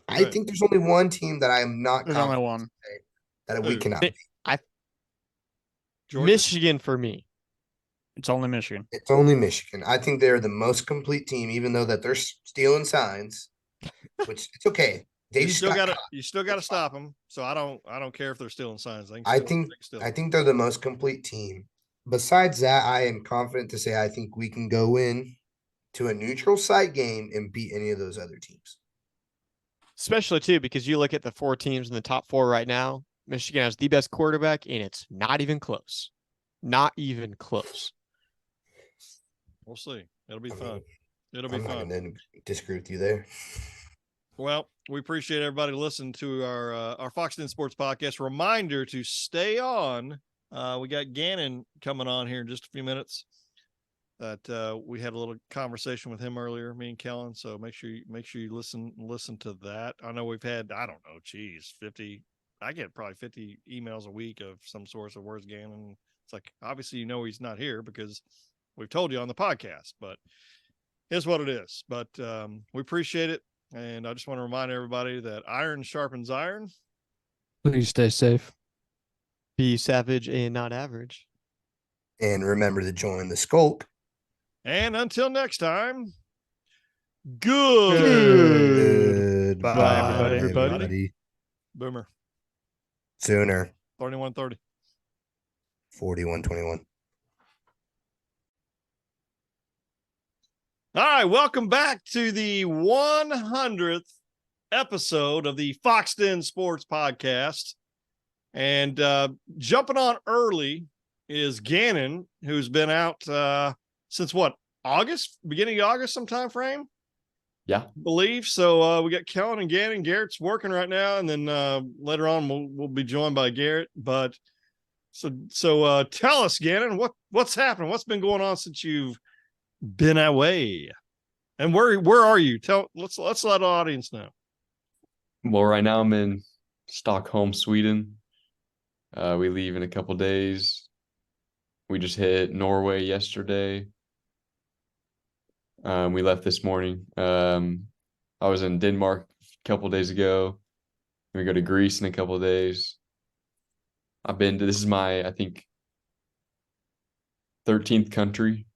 I think there's only one team that I am not There's only confident one to say that we cannot beat. Georgia? Michigan for me. It's only Michigan. It's only Michigan. I think they're the most complete team, even though that they're stealing signs, which it's okay. You still got to stop them. So I don't care if they're stealing signs. I think they're the most complete team. Besides that, I am confident to say I think we can go in to a neutral site game and beat any of those other teams. Especially, too, because you look at the 4 teams in the top 4 right now. Michigan has the best quarterback, and it's not even close. Not even close. We'll see. It'll be fun. It'll be I'm fun. not going to disagree with you there. Well, we appreciate everybody listening to our Foxx Den Sports Podcast. Reminder to stay on. We got Gannon coming on here in just a few minutes. That we had a little conversation with him earlier, me and Kellen. So make sure you listen to that. I know we've had 50. I get probably 50 emails a week of some source of where's Gannon. It's like obviously he's not here because we've told you on the podcast. But here's what it is. But we appreciate it, and I just want to remind everybody that iron sharpens iron. Please stay safe. Be savage and not average. And remember to join the Skulk. And until next time, Goodbye, everybody. Boomer. Sooner. 31-30. 41-21. All right, welcome back to the 100th episode of the Foxx Den Sports Podcast. And jumping on early is Gannon, who's been out since August? Beginning of August, some time frame? Yeah. I believe. So we got Kellen and Gannon. Garrett's working right now, and then later on we'll be joined by Garrett. But so tell us, Gannon, what's happening? What's been going on since you've been away? And where are you? Let's let the audience know. Well, right now I'm in Stockholm, Sweden. We leave in a couple days. We just hit Norway yesterday. We left this morning. I was in Denmark a couple days ago. We go to Greece in a couple of days. This is my, I think, 13th country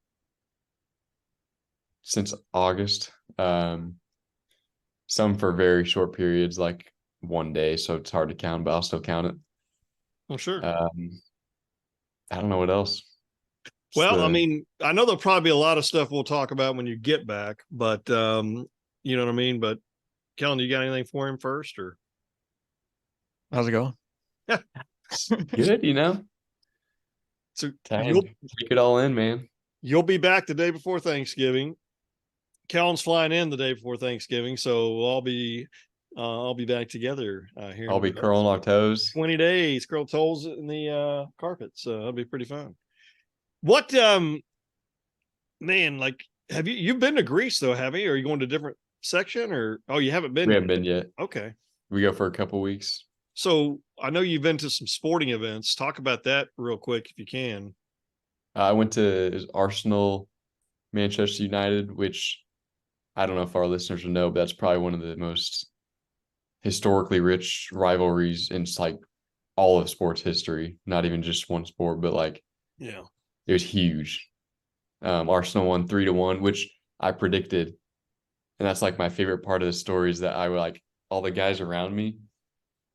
since August. Some for very short periods, like one day, so it's hard to count, but I'll still count it. Well, sure. I don't know what else. Well, I know there'll probably be a lot of stuff we'll talk about when you get back, but you know what I mean? But Kellen, you got anything for him first, or How's it going? Good, So take it all in, man. You'll be back the day before Thanksgiving. Kellen's flying in the day before Thanksgiving, so we'll all be back together here. I'll be curling our toes. 20 days, curl toes in the carpet, so that'll be pretty fun. What Man, like, you've been to Greece though, haven't you? Are you going to a different section or you haven't been? We haven't been yet. Okay. We go for a couple weeks. So I know you've been to some sporting events. Talk about that real quick if you can. I went to Arsenal, Manchester United, which I don't know if our listeners will know, but that's probably one of the most historically rich rivalries in like all of sports history, not even just one sport, but like Yeah. it was huge. Arsenal won 3-1, which I predicted. And that's like my favorite part of the story is that I would like all the guys around me.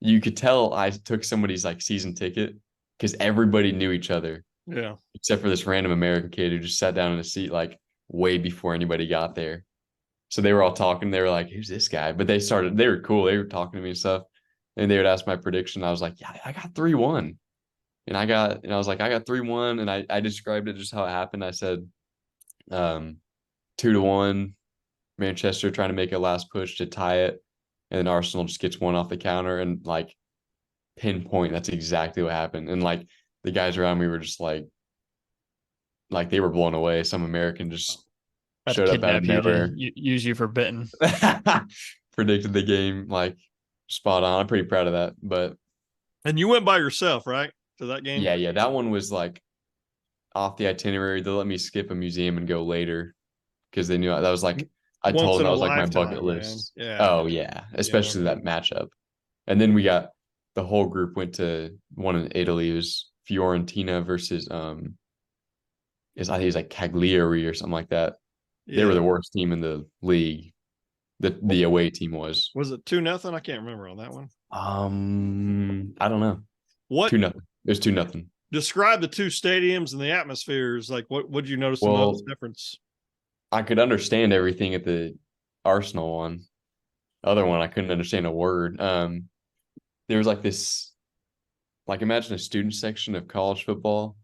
You could tell I took somebody's like season ticket because everybody knew each other. Yeah. Except for this random American kid who just sat down in a seat like way before anybody got there. So they were all talking. They were like, who's this guy? But they were cool. They were talking to me and stuff. And they would ask my prediction. I was like, yeah, I got 3-1. And I was like, I got 3-1. And I described it just how it happened. I said 2-1, Manchester trying to make a last push to tie it. And then Arsenal just gets one off the counter and like pinpoint. That's exactly what happened. And like the guys around me were just like they were blown away. Some American just showed up out of nowhere. Use you for bitten. Predicted the game like spot on. I'm pretty proud of that. And you went by yourself, right? To that game? Yeah. That one was like off the itinerary. They let me skip a museum and go later because they knew that was like I told them that was like my bucket list. Man. Yeah. Oh yeah, especially that matchup. And then we got the whole group went to one in Italy. It was Fiorentina versus I think it's like Cagliari or something like that. Yeah. They were the worst team in the league. The away team was. Was it 2-0? I can't remember on that one. I don't know. What 2-0? It was 2-0. Describe the two stadiums and the atmospheres. Like, what would you notice the most difference? I could understand everything at the Arsenal one. Other one, I couldn't understand a word. There was like this, like imagine a student section of college football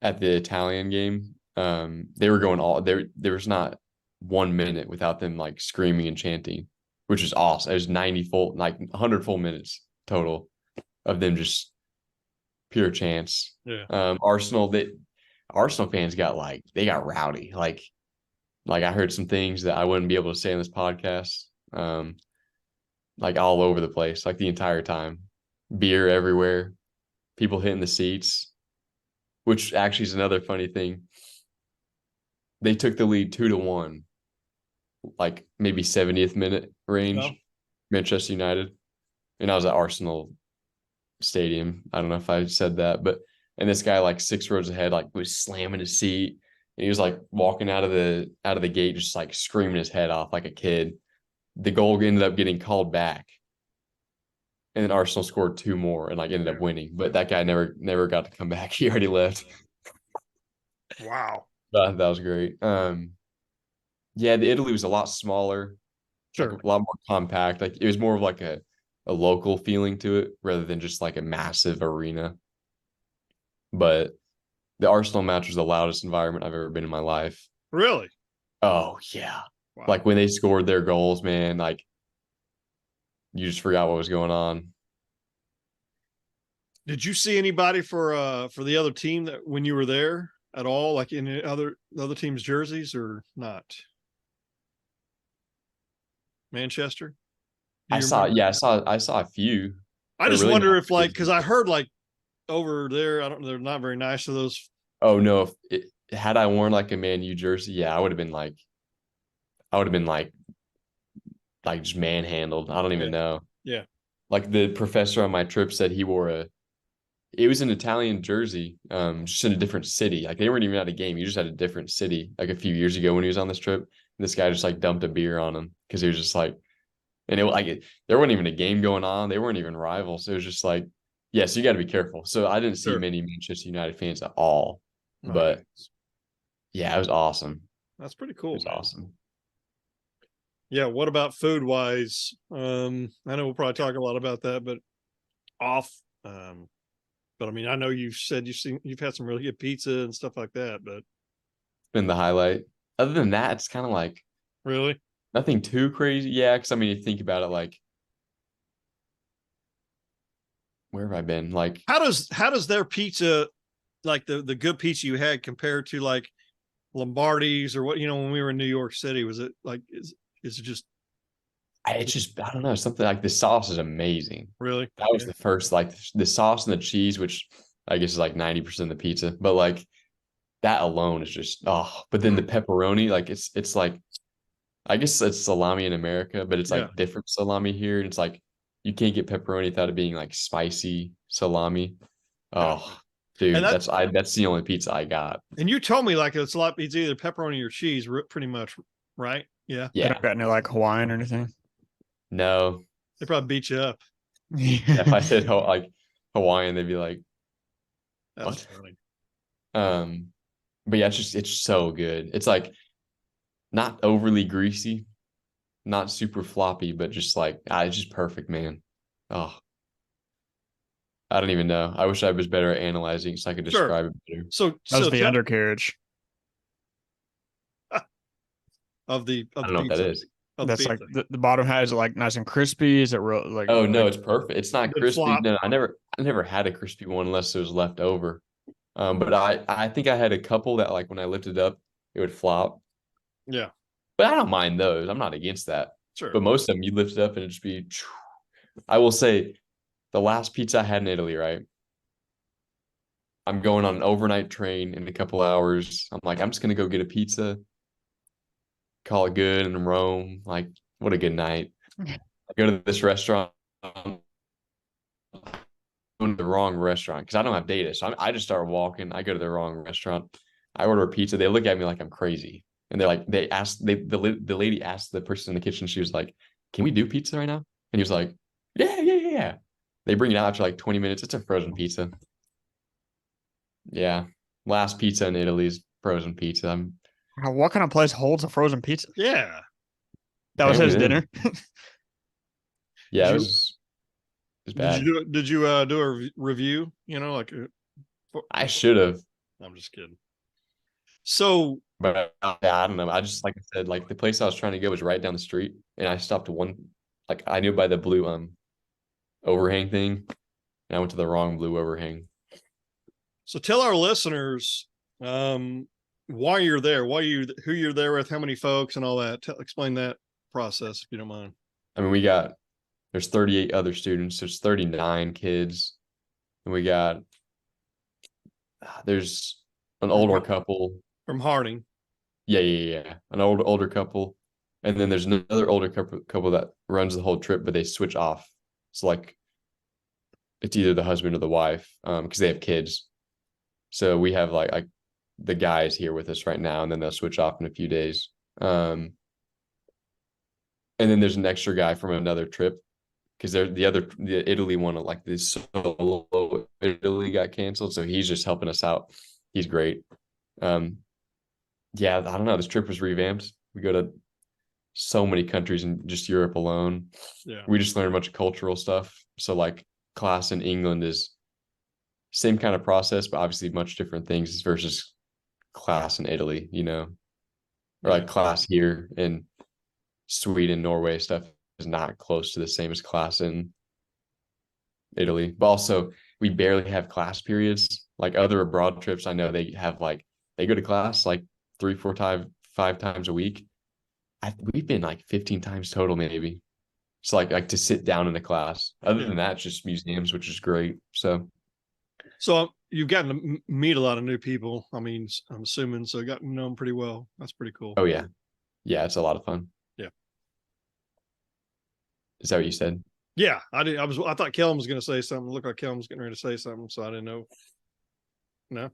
at the Italian game. They were going all there. There was not 1 minute without them like screaming and chanting, which is awesome. It was 100 full minutes total of them just pure chants. Yeah. Arsenal fans got rowdy. Like I heard some things that I wouldn't be able to say on this podcast. Like all over the place, like the entire time. Beer everywhere, people hitting the seats, which actually is another funny thing. They took the lead 2-1, like maybe 70th minute range, Manchester United. And I was at Arsenal Stadium. I don't know if I said that, and this guy like 6 rows ahead, like was slamming his seat. And he was like walking out of the gate, just like screaming his head off like a kid. The goal ended up getting called back. And then Arsenal scored 2 more and like ended up winning. But that guy never got to come back. He already left. Wow. That was great. Yeah, the Italy was a lot smaller. Sure. Like a lot more compact. Like it was more of like a local feeling to it rather than just like a massive arena. But the Arsenal match was the loudest environment I've ever been in my life. Really? Oh, yeah. Wow. Like when they scored their goals, man, like you just forgot what was going on. Did you see anybody for the other team that when you were there at all, like in the other team's jerseys or not? Manchester? I saw a few. I just really wonder if like, because I heard like over there, they're not very nice to those. Oh no! Had I worn like a Man U jersey, yeah, I would have been like just manhandled. I don't even know. Yeah. Like the professor on my trip said he wore it was an Italian jersey, just in a different city. Like they weren't even at a game. He just had a different city like a few years ago when he was on this trip. And this guy just like dumped a beer on him because he was just like, and there wasn't even a game going on. They weren't even rivals. It was just like, yeah, so you got to be careful. So I didn't see many Manchester United fans at all, but yeah, it was awesome. That's pretty cool. It was awesome. Yeah. What about food wise? I know we'll probably talk a lot about that, but but I mean, I know you've said you've had some really good pizza and stuff like that, but it's been the highlight. Other than that, it's kind of like really nothing too crazy. Yeah, because I mean, you think about it, like where have I been? Like how does their pizza, like the good pizza you had, compare to like Lombardi's or what, when we were in New York City? Was it like, is it just It's just, I don't know, something like the sauce is amazing. really? That was the first, like the sauce and the cheese, which I guess is like 90% of the pizza, but like that alone is just, but then the pepperoni, like it's like, I guess it's salami in America, but it's like different salami here. And it's like, you can't get pepperoni without it being like spicy salami. Oh, dude, And that's the only pizza I got. And you told me like it's either pepperoni or cheese, pretty much, right? Yeah. They don't got no like Hawaiian or anything. No. They probably beat you up. If I said like Hawaiian, they'd be like, That's what? funny. But yeah, it's so good. It's like not overly greasy, not super floppy, but just like it's just perfect, man. Oh, I don't even know. I wish I was better at analyzing so I could describe it better. So that was the undercarriage of the I don't know what that is. That's like the bottom half is like nice and crispy. Is it real? Like oh no, it's perfect. It's not crispy. Flop. No, I never had a crispy one unless it was left over. But I think I had a couple that like when I lifted up, it would flop. Yeah. But I don't mind those. I'm not against that. Sure. But most of them you lift it up and it'd just be. I will say, the last pizza I had in Italy, right? I'm going on an overnight train in a couple hours. I'm like, I'm just gonna go get a pizza, call it good in Rome. Like, what a good night. I go to this restaurant, I'm going to the wrong restaurant because I don't have data. So I just start walking. I go to the wrong restaurant. I order a pizza. They look at me like I'm crazy. And they're like, the lady asked the person in the kitchen, she was like, can we do pizza right now? And he was like, yeah. They bring it out after like 20 minutes. It's a frozen pizza. Yeah. Last pizza in Italy is frozen pizza. What kind of place holds a frozen pizza? Yeah. That was his dinner. Yeah, it was bad. Did you do a review? I should have. I'm just kidding. So, but I don't know. I just, like I said, like the place I was trying to go was right down the street, and I stopped to one. Like I knew by the blue overhang thing, and I went to the wrong blue overhang. So tell our listeners why you're there, who you're there with, how many folks, and all that. Explain that process if you don't mind. I mean, there's 38 other students. There's 39 kids, and there's an older couple from Harding. Yeah. An older couple, and then there's another older couple that runs the whole trip, but they switch off. So like, it's either the husband or the wife, because they have kids. So we have like the guys here with us right now, and then they'll switch off in a few days. And then there's an extra guy from another trip because the Italy one, like this solo Italy got canceled. So he's just helping us out. He's great. Yeah, I don't know. This trip was revamped. We go to so many countries in just Europe alone. Yeah. We just learned a bunch of cultural stuff. So like class in England is same kind of process, but obviously much different things versus class in Italy, or like class here in Sweden, Norway, stuff is not close to the same as class in Italy. But also we barely have class periods. Like other abroad trips, I know they have they go to class like 5 times a week. We've been like 15 times total, maybe. It's like to sit down in a class. Other than that, it's just museums, which is great. So you've gotten to meet a lot of new people. I mean, I'm assuming, so you got to know them pretty well. That's pretty cool. Oh yeah. It's a lot of fun. Yeah. Is that what you said? Yeah, I did. I thought Kellen was going to say something. It looked like Kellen was getting ready to say something, so I didn't know. No.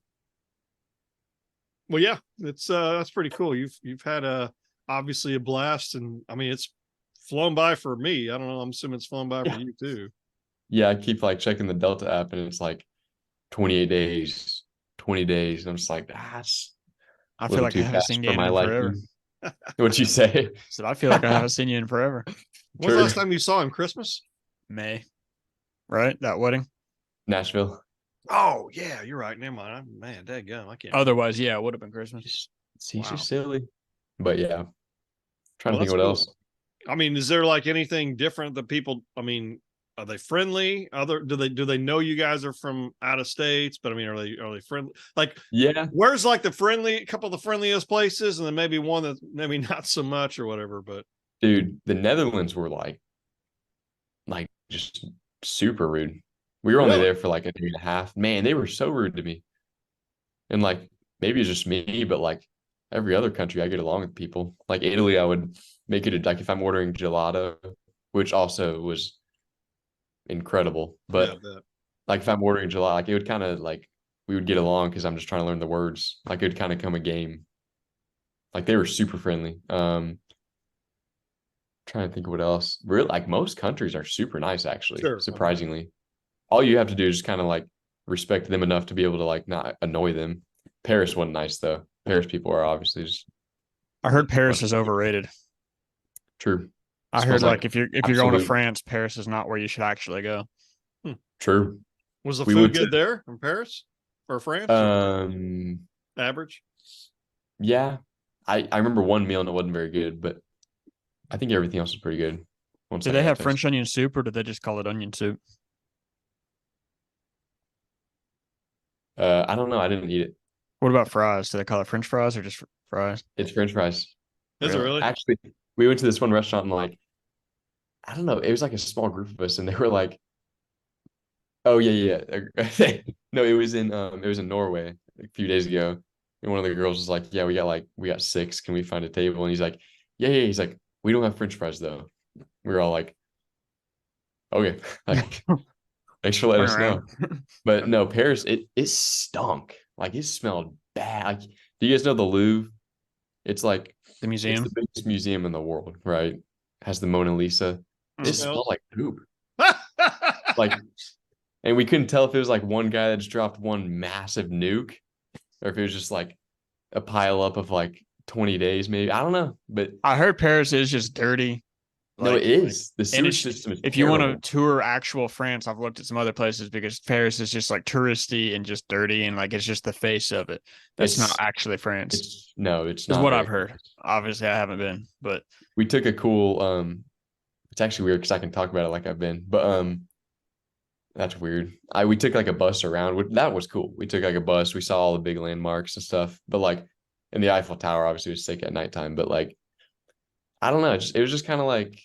Well, yeah, that's pretty cool. You've had obviously a blast, and I mean it's flown by for me. I don't know. I'm assuming it's flown by for you too. Yeah, I keep like checking the Delta app, and it's like 28 days, 20 days, and I'm just like, I feel like I haven't seen Gannon in forever. What'd you say? I feel like I haven't seen you in forever. When's the last time you saw him? Christmas? May. Right? That wedding? Nashville. Oh, yeah, you're right. Never mind. Man, dadgum, I can't. Otherwise, yeah, it would have been Christmas. He's just silly. But yeah. Trying to think what cool. else. I mean, is there like anything different that people, I mean, Are they friendly? Do they know you guys are from out of states? But I mean, are they friendly? Like, Yeah, where's like a couple of the friendliest places, and then maybe one that maybe not so much or whatever. But dude, the Netherlands were like just super rude. We were only Really? there for like a day and a half. Man, they were so rude to me. And like maybe it's just me, but like every other country, I get along with people. Like Italy, I would make it like if I'm ordering gelato, which also was incredible. But yeah, I bet. like if I'm ordering gelato, like it would kind of like we would get along because I'm just trying to learn the words. Like it would kind of come a game. Like they were super friendly. Trying to think of what else. Really, like most countries are super nice, actually, Sure. surprisingly. All you have to do is just kind of like respect them enough to be able to like not annoy them. Paris wasn't nice though. Paris people are obviously just I heard Paris is overrated. true. I Smells heard like if you're going to absolute- France, Paris is not where you should actually go. True. Was the We food went good to- there in Paris or France? Average. Yeah. I remember one meal and it wasn't very good, but I think everything else was pretty good. Do they have French onion soup or do they just call it onion soup? I don't know. I didn't eat it. What about fries? Do they call it French fries or just fries? It's French fries. Is it really? Actually, we went to this one restaurant and like, I don't know, it was like a small group of us and they were like, oh yeah. No, it was in Norway a few days ago. And one of the girls was like, yeah, we got 6. Can we find a table? And he's like, yeah. He's like, we don't have French fries though. We were all like, okay. Like, thanks for letting us know. But no, Paris, it stunk. Like it smelled bad. Like, do you guys know the Louvre? It's like The museum? It's the biggest museum in the world, right? Has the Mona Lisa. It smelled like poop. Like, and we couldn't tell if it was like one guy that just dropped one massive nuke, or if it was just like a pile up of like 20 days, maybe. I don't know. But I heard Paris is just dirty. no, Like, it is. The and sewage it's- system is if you want to terrible. tour actual France, I've looked at some other places because Paris is just like touristy and just dirty and like it's just the face of it. That's not It's- actually France. It's not. Is what very I've heard. nice. Obviously, I haven't been, but We took a cool it's actually weird because I can talk about it like I've been, but that's weird. We took like a bus around. That was cool. We took like a bus. We saw all the big landmarks and stuff. But like, and the Eiffel Tower obviously was sick at nighttime. But like, I don't know. It was just kind of like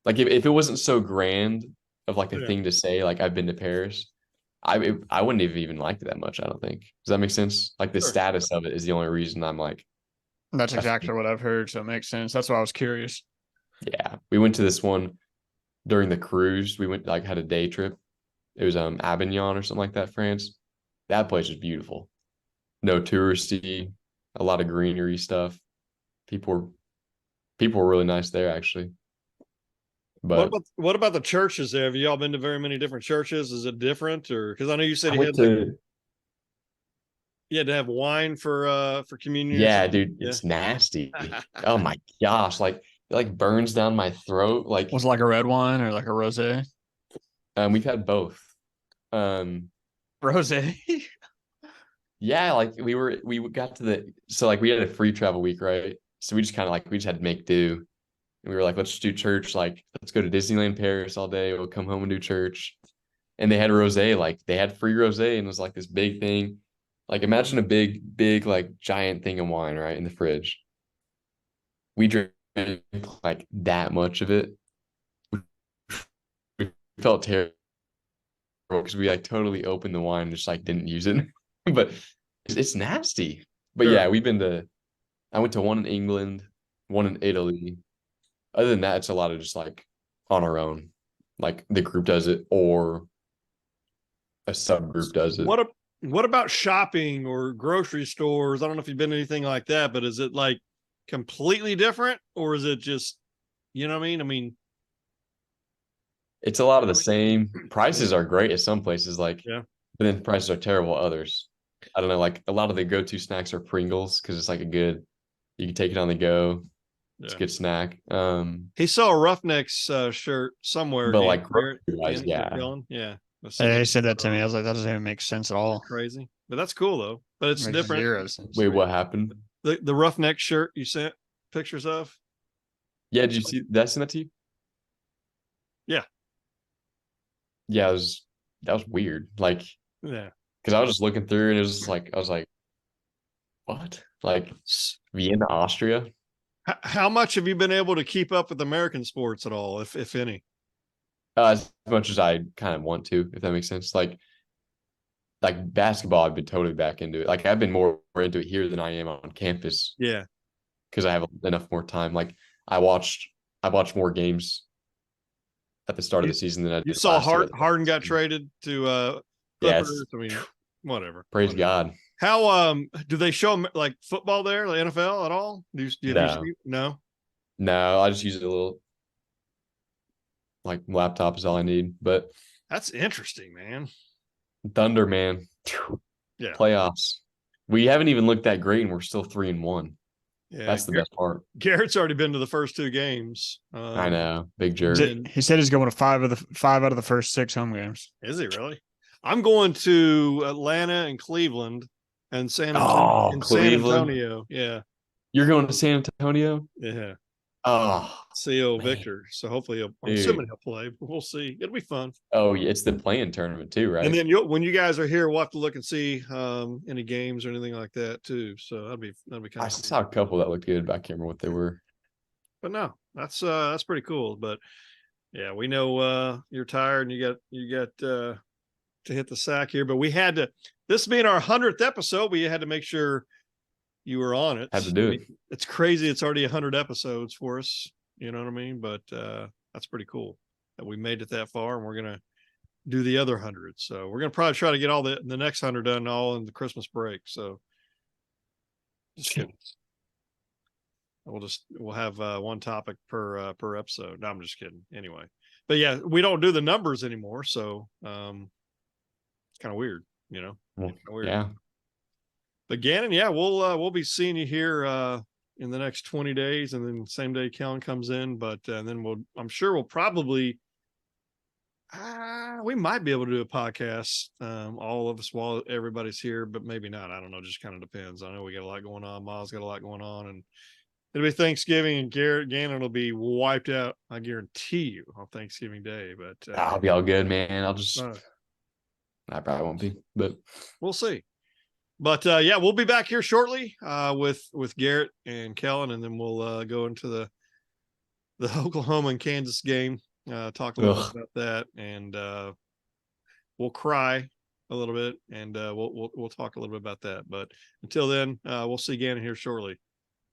if it wasn't so grand of like a Yeah. thing to say, like I've been to Paris, I wouldn't have even liked it that much. I don't think. Does that make sense? Like the Sure. status of it is the only reason I'm like, that's exactly what I've heard. So it makes sense. That's why I was curious. yeah. We went to this one during the cruise. We went had a day trip. It was Avignon or something like that, France. That place was beautiful. No touristy, a lot of greenery stuff. People were really nice there actually. But What about the churches there? Have you all been to very many different churches? Is it different, or because I know you said I you went had to you had to have wine for communion? or yeah, something? dude, it's nasty. Oh my gosh, like it like burns down my throat. Like Was it like a red wine or like a rosé? we've had both. Rosé. Yeah, like we got to so like we had a free travel week, right? So we just kind of we just had to make do. And we were like, let's just do church. Like, let's go to Disneyland Paris all day. We'll come home and do church. And they had rosé, like they had free rosé, and it was like this big thing. Like imagine a big, like giant thing of wine, right, in the fridge. We drank like that much of it. We felt terrible because we like totally opened the wine and just like didn't use it. But it's nasty. But Sure. yeah, I went to one in England, one in Italy. Other than that, it's a lot of just like on our own. Like the group does it or a subgroup does it. What about shopping or grocery stores? I don't know if you've been to anything like that, but is it like completely different, or is it just, you know what I mean? I mean, It's a lot of the same. Prices are great at some places, like, Yeah. but then prices are terrible at others. I don't know, like a lot of the go-to snacks are Pringles because it's like you can take it on the go. It's a Yeah. good snack. He saw a Roughnecks shirt somewhere. But, Dan- like, Garrett- grocery-wise, Danny yeah. Kellen. Yeah. They said that to me. I was like, that doesn't even make sense at all. Crazy, but that's cool though. But it's Makes different. zero sense. Wait, what happened? The Roughneck shirt you sent pictures of. Yeah, did you see that? Send that to you? Yeah. Yeah, that was weird. Like, Yeah. because I was just looking through and it was just like I was like, what? Like Vienna, Austria? How much have you been able to keep up with American sports at all, if any? As much as I kind of want to, if that makes sense. Like basketball, I've been totally back into it. Like I've been more into it here than I am on campus Yeah. because I have enough more time. Like I watched more games at the start of the season than I You did saw last year. Harden got traded to Clippers. I mean, whatever. Praise God. How do they show them like football there, the NFL at all? No. No, I just use a little like laptop is all I need. But That's interesting, man. Thunder, man. Yeah. Playoffs. We haven't even looked that great and we're still 3-1. Yeah. That's the best part. Garrett's already been to the first 2 games. I know. Big jerk. He said he's going to 5 out of the first 6 home games. Is he really? I'm going to Atlanta and Cleveland and San Antonio. Yeah. You're going to San Antonio? Yeah. Oh, CO man. Victor. So hopefully I'm assuming he'll play, but we'll see. It'll be fun. Oh, yeah, it's the playing tournament too, right? And then when you guys are here, we'll have to look and see any games or anything like that too. So that'll be kind of I saw a couple that looked good, but I can't remember what they were. But no, that's pretty cool. But yeah, we know you're tired and you got to hit the sack here, but we had to, this being our 100th episode, we had to make sure you were on it. Had to do it. It's crazy. It's already 100 episodes for us. You know what I mean? But that's pretty cool that we made it that far, and we're going to do the other 100. So we're going to probably try to get all the next 100 done all in the Christmas break. So just kidding. We'll have one topic per episode. No, I'm just kidding. Anyway, but yeah, we don't do the numbers anymore. So it's kind of weird, you know? Weird. Yeah. But Gannon, yeah, we'll be seeing you here in the next 20 days, and then same day Kellen comes in. But then I'm sure we'll probably we might be able to do a podcast, all of us while everybody's here, but maybe not. I don't know. Just kind of depends. I know we got a lot going on. Miles got a lot going on, and it'll be Thanksgiving, and Gannon will be wiped out. I guarantee you on Thanksgiving Day. But I'll be all good, man. I probably won't be, but we'll see. But yeah, we'll be back here shortly with Garrett and Kellen, and then we'll go into the Oklahoma and Kansas game, talk a little bit about that, and we'll cry a little bit, and we'll talk a little bit about that. But until then, we'll see Gannon here shortly.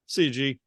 See you, G.